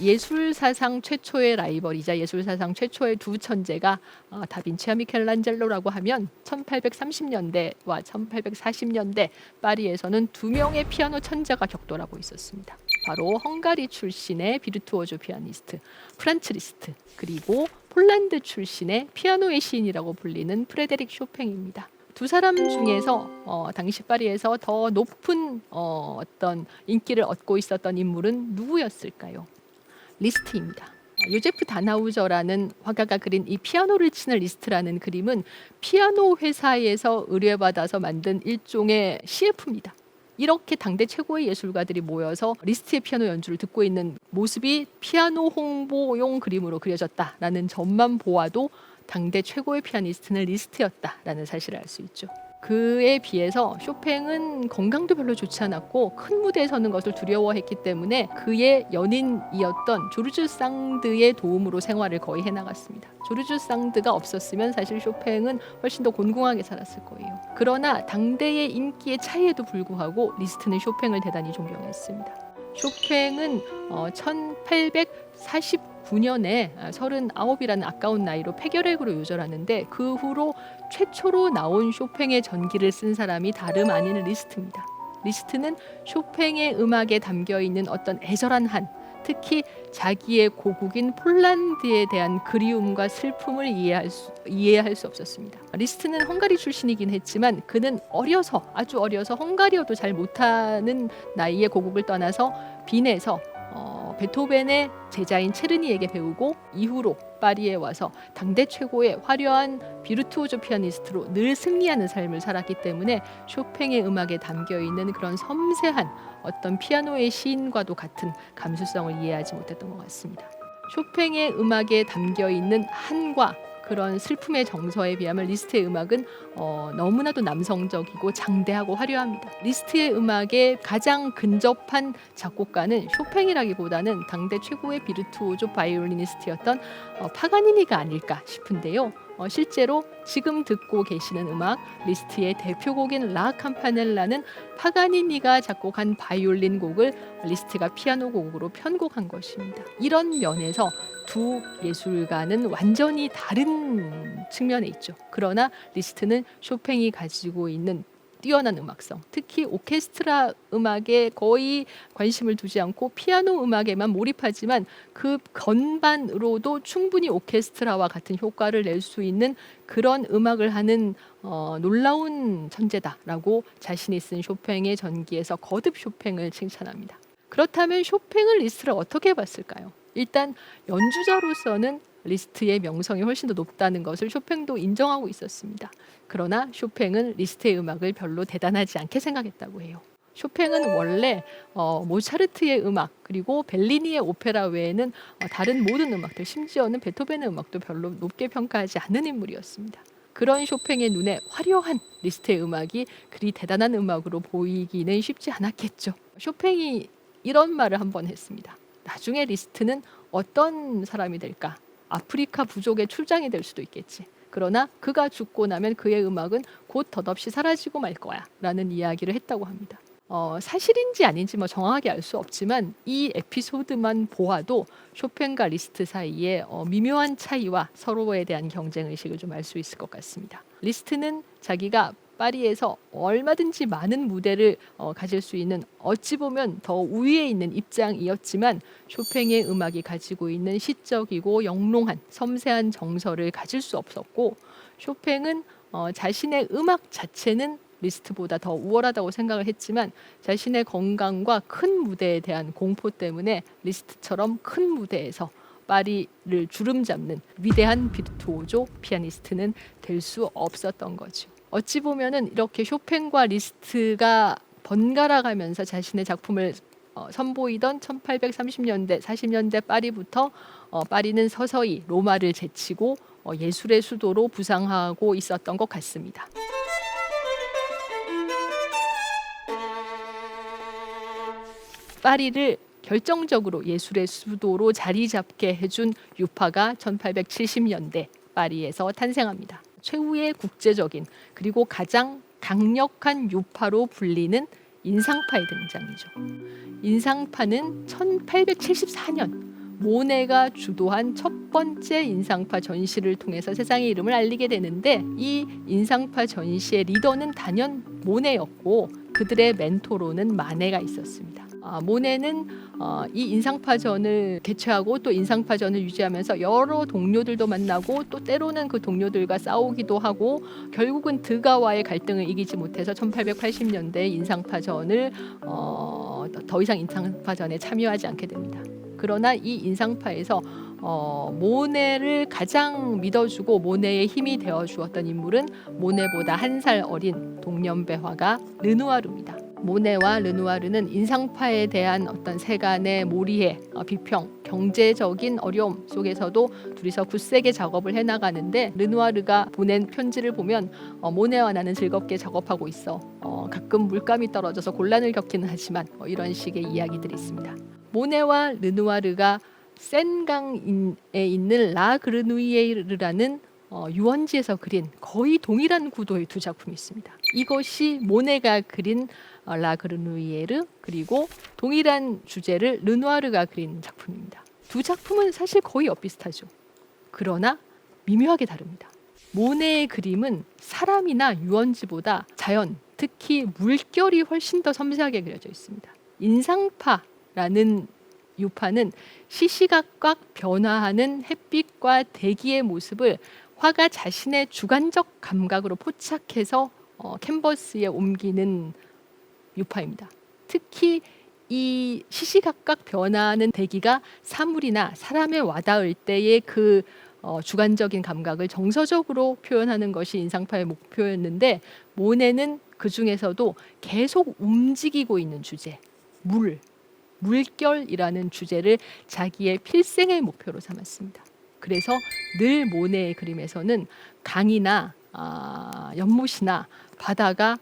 예술사상 최초의 라이벌이자 예술사상 최초의 두 천재가 다빈치와 미켈란젤로라고 하면 1830년대와 1840년대 파리에서는 두 명의 피아노 천재가 격돌하고 있었습니다. 바로 헝가리 출신의 비르투오조 피아니스트 프란츠 리스트, 그리고 폴란드 출신의 피아노의 시인이라고 불리는 프레데릭 쇼팽입니다. 두 사람 중에서 당시 파리에서 더 높은 어떤 인기를 얻고 있었던 인물은 누구였을까요? 리스트입니다. 요제프 다나우저라는 화가가 그린 이 피아노를 치는 리스트라는 그림은 피아노 회사에서 의뢰받아서 만든 일종의 CF입니다. 이렇게 당대 최고의 예술가들이 모여서 리스트의 피아노 연주를 듣고 있는 모습이 피아노 홍보용 그림으로 그려졌다라는 점만 보아도 당대 최고의 피아니스트는 리스트였다라는 사실을 알 수 있죠. 그에 비해서 쇼팽은 건강도 별로 좋지 않았고 큰 무대에 서는 것을 두려워했기 때문에 그의 연인이었던 조르주 상드의 도움으로 생활을 거의 해나갔습니다. 조르주 상드가 없었으면 사실 쇼팽은 훨씬 더 곤궁하게 살았을 거예요. 그러나 당대의 인기의 차이에도 불구하고 리스트는 쇼팽을 대단히 존경했습니다. 쇼팽은 1849년에 39이라는 아까운 나이로 폐결핵으로 요절하는데 그 후로 최초로 나온 쇼팽의 전기를 쓴 사람이 다름 아닌 리스트입니다. 리스트는 쇼팽의 음악에 담겨있는 어떤 애절한 한, 특히 자기의 고국인 폴란드에 대한 그리움과 슬픔을 이해할 수 없었습니다. 리스트는 헝가리 출신이긴 했지만 그는 아주 어려서 헝가리어도 잘 못하는 나이에 고국을 떠나서 빈에서 베토벤의 제자인 체르니에게 배우고 이후로 파리에 와서 당대 최고의 화려한 비르투오조 피아니스트로 늘 승리하는 삶을 살았기 때문에 쇼팽의 음악에 담겨있는 그런 섬세한 어떤 피아노의 시인과도 같은 감수성을 이해하지 못했던 것 같습니다. 쇼팽의 음악에 담겨있는 한과 그런 슬픔의 정서에 비하면 리스트의 음악은 너무나도 남성적이고 장대하고 화려합니다. 리스트의 음악에 가장 근접한 작곡가는 쇼팽이라기보다는 당대 최고의 비르투오조 바이올리니스트였던 파가니니가 아닐까 싶은데요. 실제로 지금 듣고 계시는 음악 리스트의 대표곡인 라 campanel라는 파가니니가 작곡한 바이올린 곡을 리스트가 피아노 곡으로 편곡한 것입니다. 이런 면에서 두 예술가는 완전히 다른 측면에 있죠. 그러나 리스트는 쇼팽이 가지고 있는 뛰어난 음악성, 특히 오케스트라 음악에 거의 관심을 두지 않고 피아노 음악에만 몰입하지만 그 건반으로도 충분히 오케스트라와 같은 효과를 낼 수 있는 그런 음악을 하는 놀라운 천재다라고 자신이 쓴 쇼팽의 전기에서 거듭 쇼팽을 칭찬합니다. 그렇다면 쇼팽은 리스트를 어떻게 봤을까요? 일단 연주자로서는 리스트의 명성이 훨씬 더 높다는 것을 쇼팽도 인정하고 있었습니다. 그러나 쇼팽은 리스트의 음악을 별로 대단하지 않게 생각했다고 해요. 쇼팽은 원래 모차르트의 음악 그리고 벨리니의 오페라 외에는 다른 모든 음악들 심지어는 베토벤의 음악도 별로 높게 평가하지 않는 인물이었습니다. 그런 쇼팽의 눈에 화려한 리스트의 음악이 그리 대단한 음악으로 보이기는 쉽지 않았겠죠. 쇼팽이 이런 말을 한번 했습니다. 나중에 리스트는 어떤 사람이 될까? 아프리카 부족의 출장이 될 수도 있겠지. 그러나 그가 죽고 나면 그의 음악은 곧 덧없이 사라지고 말 거야 라는 이야기를 했다고 합니다. 사실인지 아닌지 정확하게 알 수 없지만 이 에피소드만 보아도 쇼팽과 리스트 사이에 미묘한 차이와 서로에 대한 경쟁의식을 좀 알 수 있을 것 같습니다. 리스트는 자기가 파리에서 얼마든지 많은 무대를 가질 수 있는 어찌 보면 더 우위에 있는 입장이었지만 쇼팽의 음악이 가지고 있는 시적이고 영롱한 섬세한 정서를 가질 수 없었고 쇼팽은 자신의 음악 자체는 리스트보다 더 우월하다고 생각을 했지만 자신의 건강과 큰 무대에 대한 공포 때문에 리스트처럼 큰 무대에서 파리를 주름잡는 위대한 비르투오조 피아니스트는 될 수 없었던 거죠. 어찌 보면은 이렇게 쇼팽과 리스트가 번갈아 가면서 자신의 작품을 선보이던 1830년대, 40년대 파리부터 파리는 서서히 로마를 제치고 예술의 수도로 부상하고 있었던 것 같습니다. 파리를 결정적으로 예술의 수도로 자리 잡게 해준 유파가 1870년대 파리에서 탄생합니다. 최후의 국제적인 그리고 가장 강력한 유파로 불리는 인상파의 등장이죠. 인상파는 1874년 모네가 주도한 첫 번째 인상파 전시를 통해서 세상의 이름을 알리게 되는데 이 인상파 전시의 리더는 단연 모네였고 그들의 멘토로는 마네가 있었습니다. 모네는 이 인상파전을 개최하고 또 인상파전을 유지하면서 여러 동료들도 만나고 또 때로는 그 동료들과 싸우기도 하고 결국은 드가와의 갈등을 이기지 못해서 1880년대 인상파전을 더 이상 인상파전에 참여하지 않게 됩니다. 그러나 이 인상파에서 모네를 가장 믿어주고 모네의 힘이 되어주었던 인물은 모네보다 한 살 어린 동년배 화가 르누아르입니다. 모네와 르누아르는 인상파에 대한 어떤 세간의 몰이해, 비평, 경제적인 어려움 속에서도 둘이서 굳세게 작업을 해나가는데, 르누아르가 보낸 편지를 보면 모네와 나는 즐겁게 작업하고 있어. 가끔 물감이 떨어져서 곤란을 겪기는 하지만 이런 식의 이야기들이 있습니다. 모네와 르누아르가 센강에 있는 라 그르누이에르라는 유원지에서 그린 거의 동일한 구도의 두 작품이 있습니다. 이것이 모네가 그린 라 그르누이에르, 그리고 동일한 주제를 르누아르가 그린 작품입니다. 두 작품은 사실 거의 엇비슷하죠. 그러나 미묘하게 다릅니다. 모네의 그림은 사람이나 유원지보다 자연, 특히 물결이 훨씬 더 섬세하게 그려져 있습니다. 인상파라는 유파는 시시각각 변화하는 햇빛과 대기의 모습을 화가 자신의 주관적 감각으로 포착해서 캔버스에 옮기는 유파입니다. 특히 이 시시각각 변화하는 대기가 사물이나 사람에 와닿을 때의 그 주관적인 감각을 정서적으로 표현하는 것이 인상파의 목표였는데, 모네는 그 중에서도 계속 움직이고 있는 주제, 물결이라는 주제를 자기의 필생의 목표로 삼았습니다. 그래서 늘 모네의 그림에서는 강이나 연못이나 바다가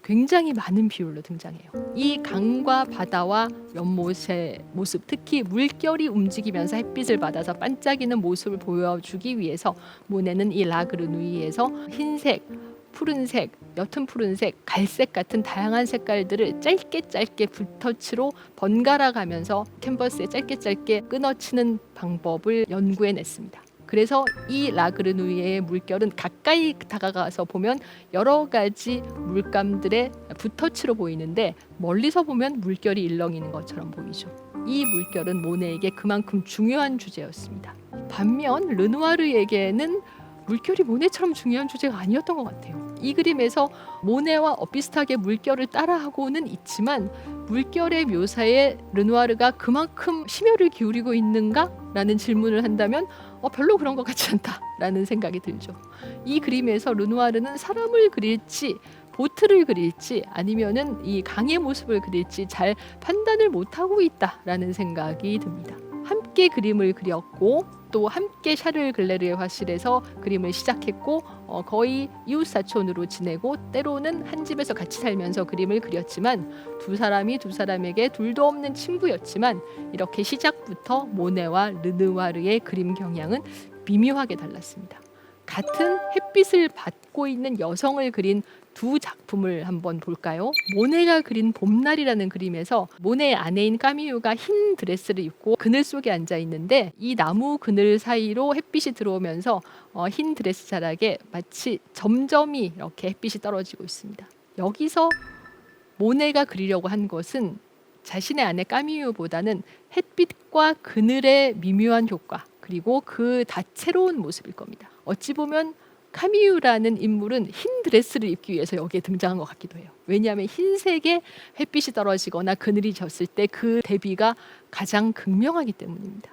굉장히 많은 비율로 등장해요. 이 강과 바다와 연못의 모습, 특히 물결이 움직이면서 햇빛을 받아서 반짝이는 모습을 보여주기 위해서 모네는 이 라그르누이에서 흰색, 푸른색, 옅은 푸른색, 갈색 같은 다양한 색깔들을 짧게 붓터치로 번갈아 가면서 캔버스에 짧게 끊어치는 방법을 연구해냈습니다. 그래서 이 라그르누이의 물결은 가까이 다가가서 보면 여러 가지 물감들의 붓터치로 보이는데, 멀리서 보면 물결이 일렁이는 것처럼 보이죠. 이 물결은 모네에게 그만큼 중요한 주제였습니다. 반면 르누아르에게는 물결이 모네처럼 중요한 주제가 아니었던 것 같아요. 이 그림에서 모네와 엇비슷하게 물결을 따라하고는 있지만, 물결의 묘사에 르누아르가 그만큼 심혈을 기울이고 있는가? 라는 질문을 한다면 별로 그런 것 같지 않다라는 생각이 들죠. 이 그림에서 르누아르는 사람을 그릴지 보트를 그릴지 아니면은 이 강의 모습을 그릴지 잘 판단을 못하고 있다라는 생각이 듭니다. 함께 그림을 그렸고 또 함께 샤를 글레르의 화실에서 그림을 시작했고 거의 이웃사촌으로 지내고 때로는 한 집에서 같이 살면서 그림을 그렸지만, 두 사람에게 둘도 없는 친구였지만 이렇게 시작부터 모네와 르누아르의 그림 경향은 미묘하게 달랐습니다. 같은 햇빛을 받고 있는 여성을 그린 두 작품을 한번 볼까요? 모네가 그린 봄날이라는 그림에서 모네의 아내인 까미유가 흰 드레스를 입고 그늘 속에 앉아 있는데, 이 나무 그늘 사이로 햇빛이 들어오면서 흰 드레스 자락에 마치 점점이 이렇게 햇빛이 떨어지고 있습니다. 여기서 모네가 그리려고 한 것은 자신의 아내 까미유보다는 햇빛과 그늘의 미묘한 효과, 그리고 그 다채로운 모습일 겁니다. 어찌 보면 카미유라는 인물은 흰 드레스를 입기 위해서 여기에 등장한 것 같기도 해요. 왜냐하면 흰색에 햇빛이 떨어지거나 그늘이 졌을 때 그 대비가 가장 극명하기 때문입니다.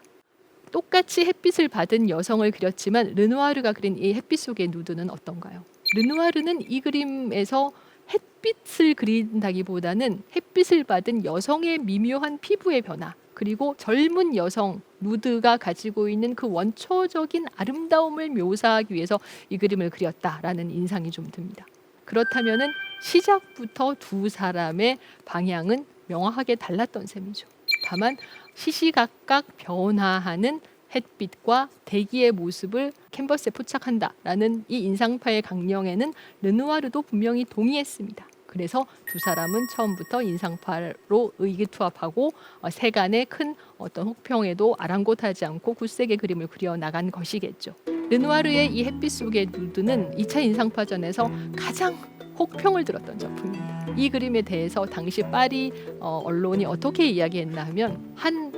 똑같이 햇빛을 받은 여성을 그렸지만 르누아르가 그린 이 햇빛 속의 누드는 어떤가요? 르누아르는 이 그림에서 햇빛을 그린다기보다는 햇빛을 받은 여성의 미묘한 피부의 변화, 그리고 젊은 여성 누드가 가지고 있는 그 원초적인 아름다움을 묘사하기 위해서 이 그림을 그렸다라는 인상이 좀 듭니다. 그렇다면은 시작부터 두 사람의 방향은 명확하게 달랐던 셈이죠. 다만 시시각각 변화하는 햇빛과 대기의 모습을 캔버스에 포착한다라는 이 인상파의 강령에는 르누아르도 분명히 동의했습니다. 그래서 두 사람은 처음부터 인상파로 의기투합하고 세간의 큰 어떤 혹평에도 아랑곳하지 않고 굳세게 그림을 그려나간 것이겠죠. 르누아르의 이 햇빛 속의 누드는 2차 인상파전에서 가장 혹평을 들었던 작품입니다. 이 그림에 대해서 당시 파리 언론이 어떻게 이야기했나 하면, 한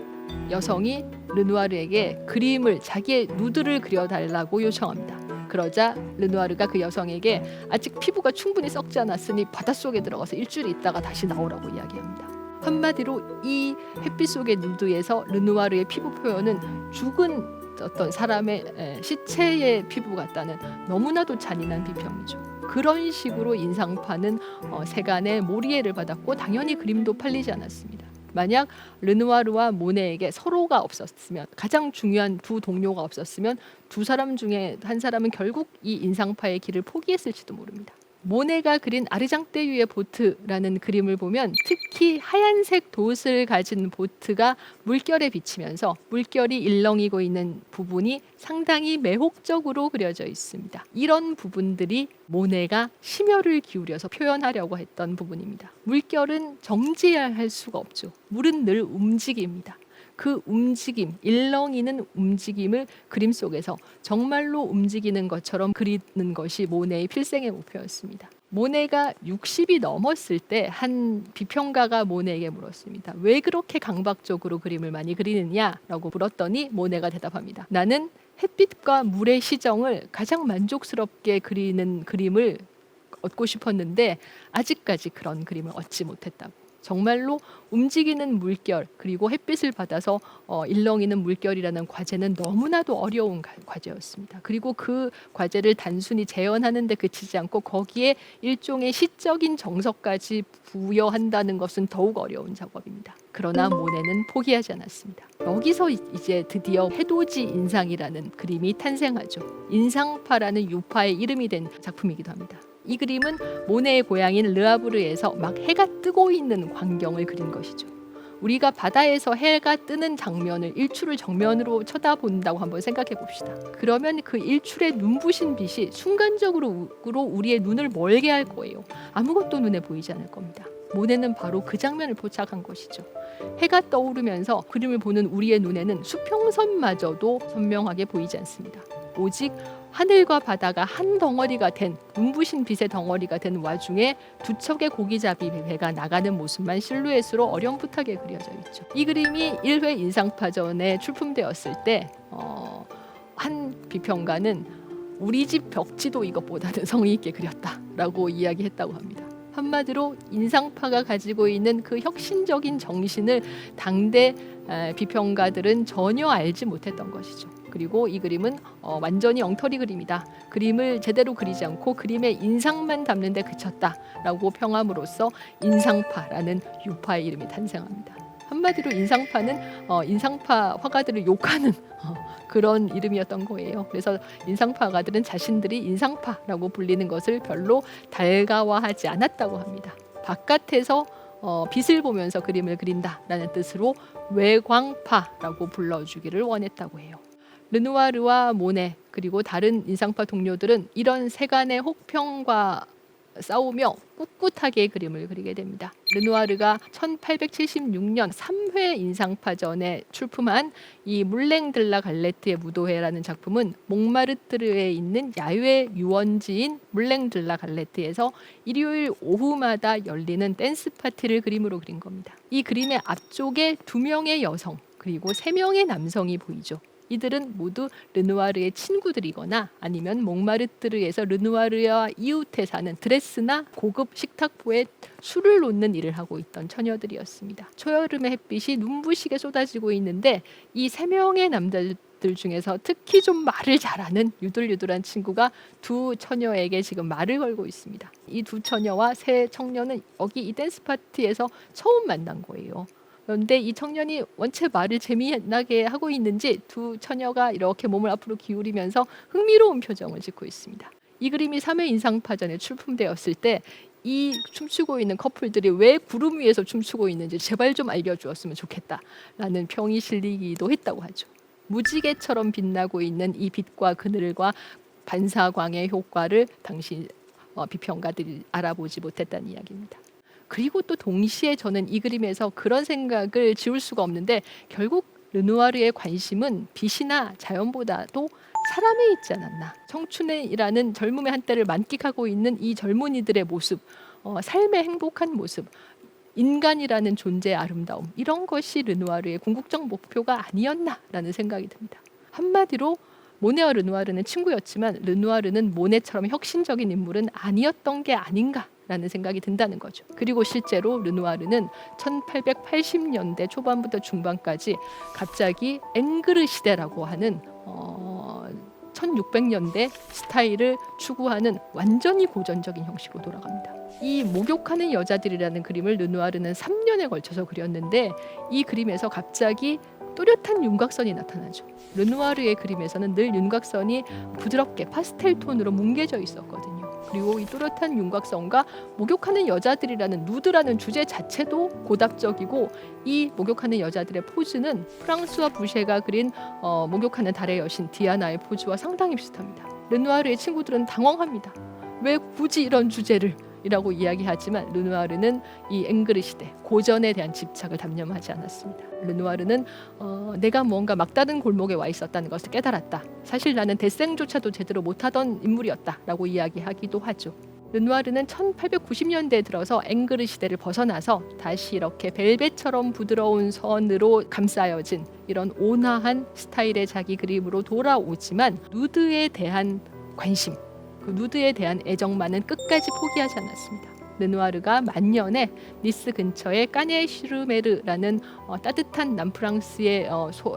여성이 르누아르에게 그림을, 자기의 누드를 그려달라고 요청합니다. 그러자 르누아르가 그 여성에게 아직 피부가 충분히 썩지 않았으니 바닷속에 들어가서 일주일 있다가 다시 나오라고 이야기합니다. 한마디로 이 햇빛 속의 누드에서 르누아르의 피부 표현은 죽은 어떤 사람의 시체의 피부 같다는 너무나도 잔인한 비평이죠. 그런 식으로 인상파는 세간의 몰이해를 받았고 당연히 그림도 팔리지 않았습니다. 만약 르누아르와 모네에게 서로가 없었으면, 가장 중요한 두 동료가 없었으면 두 사람 중에 한 사람은 결국 이 인상파의 길을 포기했을지도 모릅니다. 모네가 그린 아르장떼 위의 보트라는 그림을 보면 특히 하얀색 돛을 가진 보트가 물결에 비치면서 물결이 일렁이고 있는 부분이 상당히 매혹적으로 그려져 있습니다. 이런 부분들이 모네가 심혈을 기울여서 표현하려고 했던 부분입니다. 물결은 정지할 수가 없죠. 물은 늘 움직입니다. 그 움직임, 일렁이는 움직임을 그림 속에서 정말로 움직이는 것처럼 그리는 것이 모네의 필생의 목표였습니다. 모네가 60이 넘었을 때 한 비평가가 모네에게 물었습니다. 왜 그렇게 강박적으로 그림을 많이 그리느냐라고 물었더니 모네가 대답합니다. 나는 햇빛과 물의 시정을 가장 만족스럽게 그리는 그림을 얻고 싶었는데 아직까지 그런 그림을 얻지 못했다고. 정말로 움직이는 물결 그리고 햇빛을 받아서 일렁이는 물결이라는 과제는 너무나도 어려운 과제였습니다. 그리고 그 과제를 단순히 재현하는 데 그치지 않고 거기에 일종의 시적인 정석까지 부여한다는 것은 더욱 어려운 작업입니다. 그러나 모네는 포기하지 않았습니다. 여기서 이제 드디어 해돋이 인상이라는 그림이 탄생하죠. 인상파라는 유파의 이름이 된 작품이기도 합니다. 이 그림은 모네의 고향인 르아브르에서 막 해가 뜨고 있는 광경을 그린 것이죠. 우리가 바다에서 해가 뜨는 장면을 일출을 정면으로 쳐다본다고 한번 생각해 봅시다. 그러면 그 일출의 눈부신 빛이 순간적으로 우리의 눈을 멀게 할 거예요. 아무것도 눈에 보이지 않을 겁니다. 모네는 바로 그 장면을 포착한 것이죠. 해가 떠오르면서 그림을 보는 우리의 눈에는 수평선마저도 선명하게 보이지 않습니다. 오직 하늘과 바다가 한 덩어리가 된, 눈부신 빛의 덩어리가 된 와중에 두 척의 고기잡이 배가 나가는 모습만 실루엣으로 어렴풋하게 그려져 있죠. 이 그림이 1회 인상파전에 출품되었을 때 한 비평가는 우리 집 벽지도 이것보다는 성의 있게 그렸다라고 이야기했다고 합니다. 한마디로 인상파가 가지고 있는 그 혁신적인 정신을 당대 비평가들은 전혀 알지 못했던 것이죠. 그리고 이 그림은 완전히 엉터리 그림이다. 그림을 제대로 그리지 않고 그림의 인상만 담는 데 그쳤다라고 평함으로써 인상파라는 유파의 이름이 탄생합니다. 한마디로 인상파는 인상파 화가들을 욕하는 그런 이름이었던 거예요. 그래서 인상파 화가들은 자신들이 인상파라고 불리는 것을 별로 달가워하지 않았다고 합니다. 바깥에서 빛을 보면서 그림을 그린다라는 뜻으로 외광파라고 불러주기를 원했다고 해요. 르누아르와 모네 그리고 다른 인상파 동료들은 이런 세간의 혹평과 싸우며 꿋꿋하게 그림을 그리게 됩니다. 르누아르가 1876년 3회 인상파전에 출품한 이 물랭들라 갈레트의 무도회라는 작품은 몽마르트르에 있는 야외 유원지인 물랭들라 갈레트에서 일요일 오후마다 열리는 댄스 파티를 그림으로 그린 겁니다. 이 그림의 앞쪽에 2명의 여성 그리고 3명의 남성이 보이죠. 이들은 모두 르누아르의 친구들이거나 아니면 몽마르트르에서 르누아르와 이웃해 사는 드레스나 고급 식탁보에 술을 놓는 일을 하고 있던 처녀들이었습니다. 초여름의 햇빛이 눈부시게 쏟아지고 있는데 이 3명의 남자들 중에서 특히 좀 말을 잘하는 유들유들한 친구가 두 처녀에게 지금 말을 걸고 있습니다. 이 두 처녀와 세 청년은 여기 이 댄스 파티에서 처음 만난 거예요. 그런데 이 청년이 원체 말을 재미나게 하고 있는지 두 처녀가 이렇게 몸을 앞으로 기울이면서 흥미로운 표정을 짓고 있습니다. 이 그림이 3회 인상파전에 출품되었을 때 이 춤추고 있는 커플들이 왜 구름 위에서 춤추고 있는지 제발 좀 알려주었으면 좋겠다라는 평이 실리기도 했다고 하죠. 무지개처럼 빛나고 있는 이 빛과 그늘과 반사광의 효과를 당시 비평가들이 알아보지 못했다는 이야기입니다. 그리고 또 동시에 저는 이 그림에서 그런 생각을 지울 수가 없는데 결국 르누아르의 관심은 빛이나 자연보다도 사람에 있지 않았나. 청춘이라는 젊음의 한때를 만끽하고 있는 이 젊은이들의 모습, 삶의 행복한 모습, 인간이라는 존재의 아름다움, 이런 것이 르누아르의 궁극적 목표가 아니었나라는 생각이 듭니다. 한마디로 모네와 르누아르는 친구였지만 르누아르는 모네처럼 혁신적인 인물은 아니었던 게 아닌가 라는 생각이 든다는 거죠. 그리고 실제로 르누아르는 1880년대 초반부터 중반까지 갑자기 앵그르 시대라고 하는 1600년대 스타일을 추구하는 완전히 고전적인 형식으로 돌아갑니다. 이 목욕하는 여자들이라는 그림을 르누아르는 3년에 걸쳐서 그렸는데 이 그림에서 갑자기 또렷한 윤곽선이 나타나죠. 르누아르의 그림에서는 늘 윤곽선이 부드럽게 파스텔 톤으로 뭉개져 있었거든요. 그리고 이 또렷한 윤곽선과 목욕하는 여자들이라는 누드라는 주제 자체도 고답적이고 이 목욕하는 여자들의 포즈는 프랑스와 부셰가 그린 목욕하는 달의 여신 디아나의 포즈와 상당히 비슷합니다. 르누아르의 친구들은 당황합니다. 왜 굳이 이런 주제를? 이라고 이야기하지만 르누아르는 이 앵그르 시대 고전에 대한 집착을 담념하지 않았습니다. 르누아르는 내가 무언가 막다른 골목에 와 있었다는 것을 깨달았다. 사실 나는 데생조차도 제대로 못하던 인물이었다 라고 이야기하기도 하죠. 르누아르는 1890년대에 들어서 앵그르 시대를 벗어나서 다시 이렇게 벨벳처럼 부드러운 선으로 감싸여진 이런 온화한 스타일의 자기 그림으로 돌아오지만 누드에 대한 관심, 그 누드에 대한 애정만은 끝까지 포기하지 않았습니다. 르누아르가 만년에 니스 근처의 까녜슈르메르라는 따뜻한 남프랑스의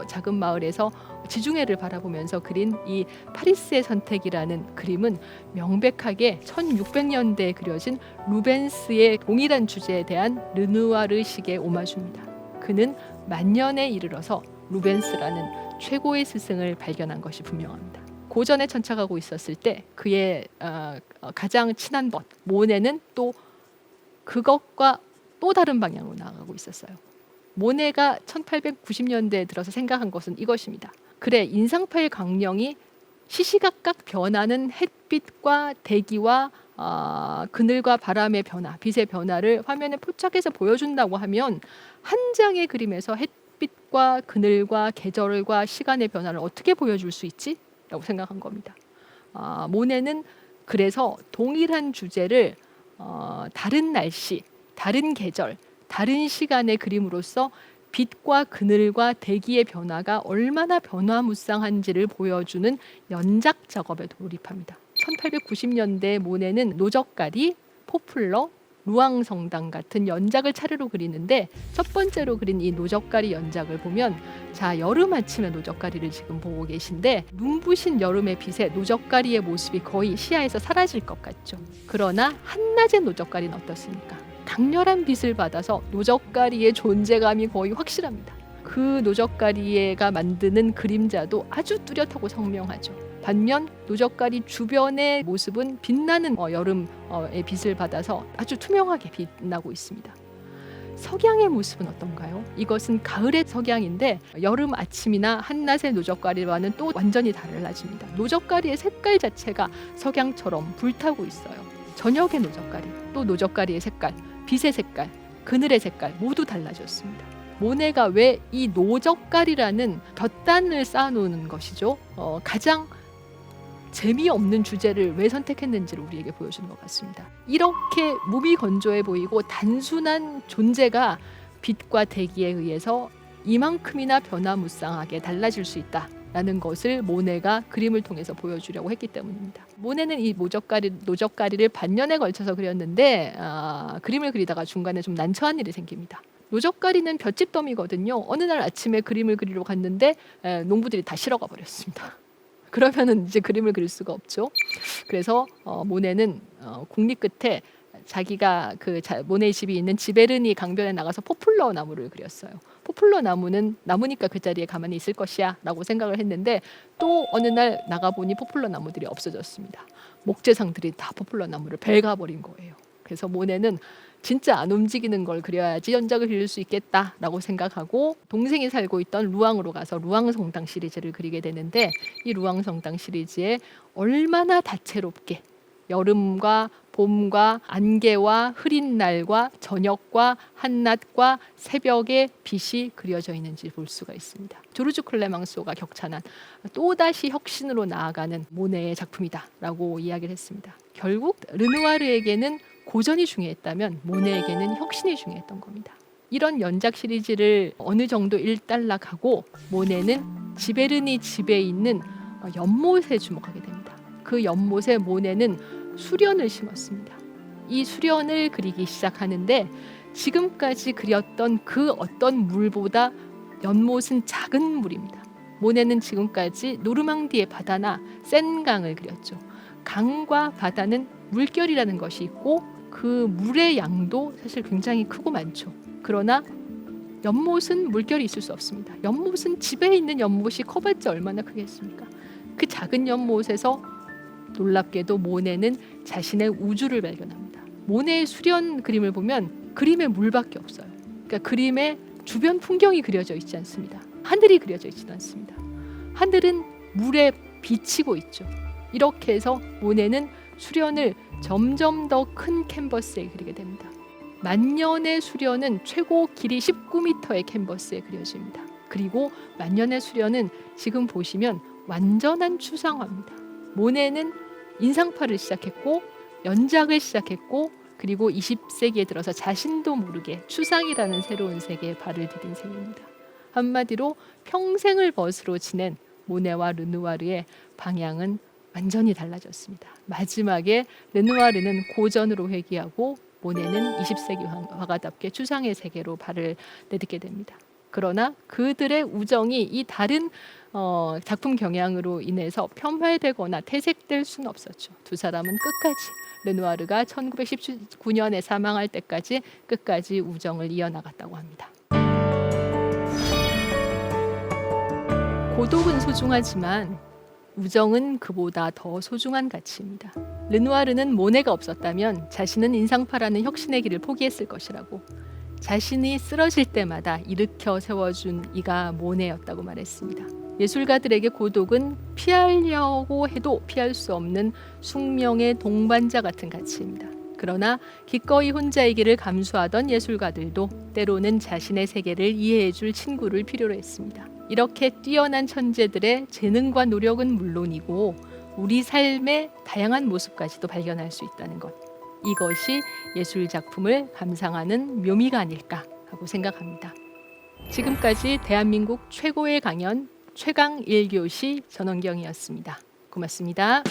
작은 마을에서 지중해를 바라보면서 그린 이 파리스의 선택이라는 그림은 명백하게 1600년대에 그려진 루벤스의 동일한 주제에 대한 르누아르식의 오마주입니다. 그는 만년에 이르러서 루벤스라는 최고의 스승을 발견한 것이 분명합니다. 고전에 천착하고 있었을 때 그의 가장 친한 벗 모네는 또 그것과 또 다른 방향으로 나아가고 있었어요. 모네가 1890년대에 들어서 생각한 것은 이것입니다. 그래, 인상파의 강령이 시시각각 변하는 햇빛과 대기와 그늘과 바람의 변화, 빛의 변화를 화면에 포착해서 보여준다고 하면 한 장의 그림에서 햇빛과 그늘과 계절과 시간의 변화를 어떻게 보여줄 수 있지? 라고 생각한 겁니다. 모네는 그래서 동일한 주제를 다른 날씨, 다른 계절, 다른 시간의 그림으로써 빛과 그늘과 대기의 변화가 얼마나 변화무쌍한지를 보여주는 연작 작업에 돌입합니다. 1890년대 모네는 노적가리, 포플러, 루앙성당 같은 연작을 차례로 그리는데 첫 번째로 그린 이 노적가리 연작을 보면 자, 여름 아침의 노적가리를 지금 보고 계신데 눈부신 여름의 빛에 노적가리의 모습이 거의 시야에서 사라질 것 같죠. 그러나 한낮의 노적가리는 어떻습니까? 강렬한 빛을 받아서 노적가리의 존재감이 거의 확실합니다. 그 노적가리가 만드는 그림자도 아주 뚜렷하고 선명하죠. 반면 노적가리 주변의 모습은 빛나는 여름의 빛을 받아서 아주 투명하게 빛나고 있습니다. 석양의 모습은 어떤가요? 이것은 가을의 석양인데 여름 아침이나 한낮의 노적가리와는 또 완전히 달라집니다. 노적가리의 색깔 자체가 석양처럼 불타고 있어요. 저녁의 노적가리, 또 노적가리의 색깔, 빛의 색깔, 그늘의 색깔 모두 달라졌습니다. 모네가 왜 이 노적가리라는 덧단을 쌓아놓는 것이죠. 가장 재미없는 주제를 왜 선택했는지를 우리에게 보여주는 것 같습니다. 이렇게 무비건조해 보이고 단순한 존재가 빛과 대기에 의해서 이만큼이나 변화무쌍하게 달라질 수 있다라는 것을 모네가 그림을 통해서 보여주려고 했기 때문입니다. 모네는 이 노적가리를 반년에 걸쳐서 그렸는데 그림을 그리다가 중간에 좀 난처한 일이 생깁니다. 노적가리는 볏짚더미거든요. 어느 날 아침에 그림을 그리러 갔는데 농부들이 다 실어가 버렸습니다. 그러면은 이제 그림을 그릴 수가 없죠. 그래서 모네는 국리 끝에 자기가 모네의 집이 있는 지베르니 강변에 나가서 포플러 나무를 그렸어요. 포플러 나무는 나무니까 그 자리에 가만히 있을 것이야 라고 생각을 했는데 또 어느 날 나가보니 포플러 나무들이 없어졌습니다. 목재상들이 다 포플러 나무를 벨가버린 거예요. 그래서 모네는 진짜 안 움직이는 걸 그려야지 연작을 그릴 수 있겠다라고 생각하고 동생이 살고 있던 루앙으로 가서 루앙성당 시리즈를 그리게 되는데 이 루앙성당 시리즈에 얼마나 다채롭게 여름과 봄과 안개와 흐린 날과 저녁과 한낮과 새벽의 빛이 그려져 있는지 볼 수가 있습니다. 조르주 클레망소가 격찬한 또다시 혁신으로 나아가는 모네의 작품이다라고 이야기를 했습니다. 결국 르누아르에게는 고전이 중요했다면 모네에게는 혁신이 중요했던 겁니다. 이런 연작 시리즈를 어느 정도 일단락하고 모네는 지베르니 집에 있는 연못에 주목하게 됩니다. 그 연못에 모네는 수련을 심었습니다. 이 수련을 그리기 시작하는데 지금까지 그렸던 그 어떤 물보다 연못은 작은 물입니다. 모네는 지금까지 노르망디의 바다나 센강을 그렸죠. 강과 바다는 물결이라는 것이 있고 그 물의 양도 사실 굉장히 크고 많죠. 그러나 연못은 물결이 있을 수 없습니다. 연못은 집에 있는 연못이 커봤자 얼마나 크겠습니까? 그 작은 연못에서 놀랍게도 모네는 자신의 우주를 발견합니다. 모네의 수련 그림을 보면 그림에 물밖에 없어요. 그러니까 그림에 주변 풍경이 그려져 있지 않습니다. 하늘이 그려져 있지도 않습니다. 하늘은 물에 비치고 있죠. 이렇게 해서 모네는 수련을 점점 더 큰 캔버스에 그리게 됩니다. 만년의 수련은 최고 길이 19m의 캔버스에 그려집니다. 그리고 만년의 수련은 지금 보시면 완전한 추상화입니다. 모네는 인상파를 시작했고 연작을 시작했고 그리고 20세기에 들어서 자신도 모르게 추상이라는 새로운 세계에 발을 디딘 셈입니다. 한마디로 평생을 벗으로 지낸 모네와 르누아르의 방향은 완전히 달라졌습니다. 마지막에 르누아르는 고전으로 회귀하고 모네는 20세기 화가답게 추상의 세계로 발을 내딛게 됩니다. 그러나 그들의 우정이 이 다른 작품 경향으로 인해서 폄훼되거나 퇴색될 수는 없었죠. 두 사람은 끝까지 르누아르가 1919년에 사망할 때까지 끝까지 우정을 이어나갔다고 합니다. 고독은 소중하지만 우정은 그보다 더 소중한 가치입니다. 르누아르는 모네가 없었다면 자신은 인상파라는 혁신의 길을 포기했을 것이라고, 자신이 쓰러질 때마다 일으켜 세워준 이가 모네였다고 말했습니다. 예술가들에게 고독은 피하려고 해도 피할 수 없는 숙명의 동반자 같은 가치입니다. 그러나 기꺼이 혼자의 길을 감수하던 예술가들도 때로는 자신의 세계를 이해해줄 친구를 필요로 했습니다. 이렇게 뛰어난 천재들의 재능과 노력은 물론이고 우리 삶의 다양한 모습까지도 발견할 수 있다는 것, 이것이 예술 작품을 감상하는 묘미가 아닐까 하고 생각합니다. 지금까지 대한민국 최고의 강연 최강 1교시 전원경이었습니다. 고맙습니다.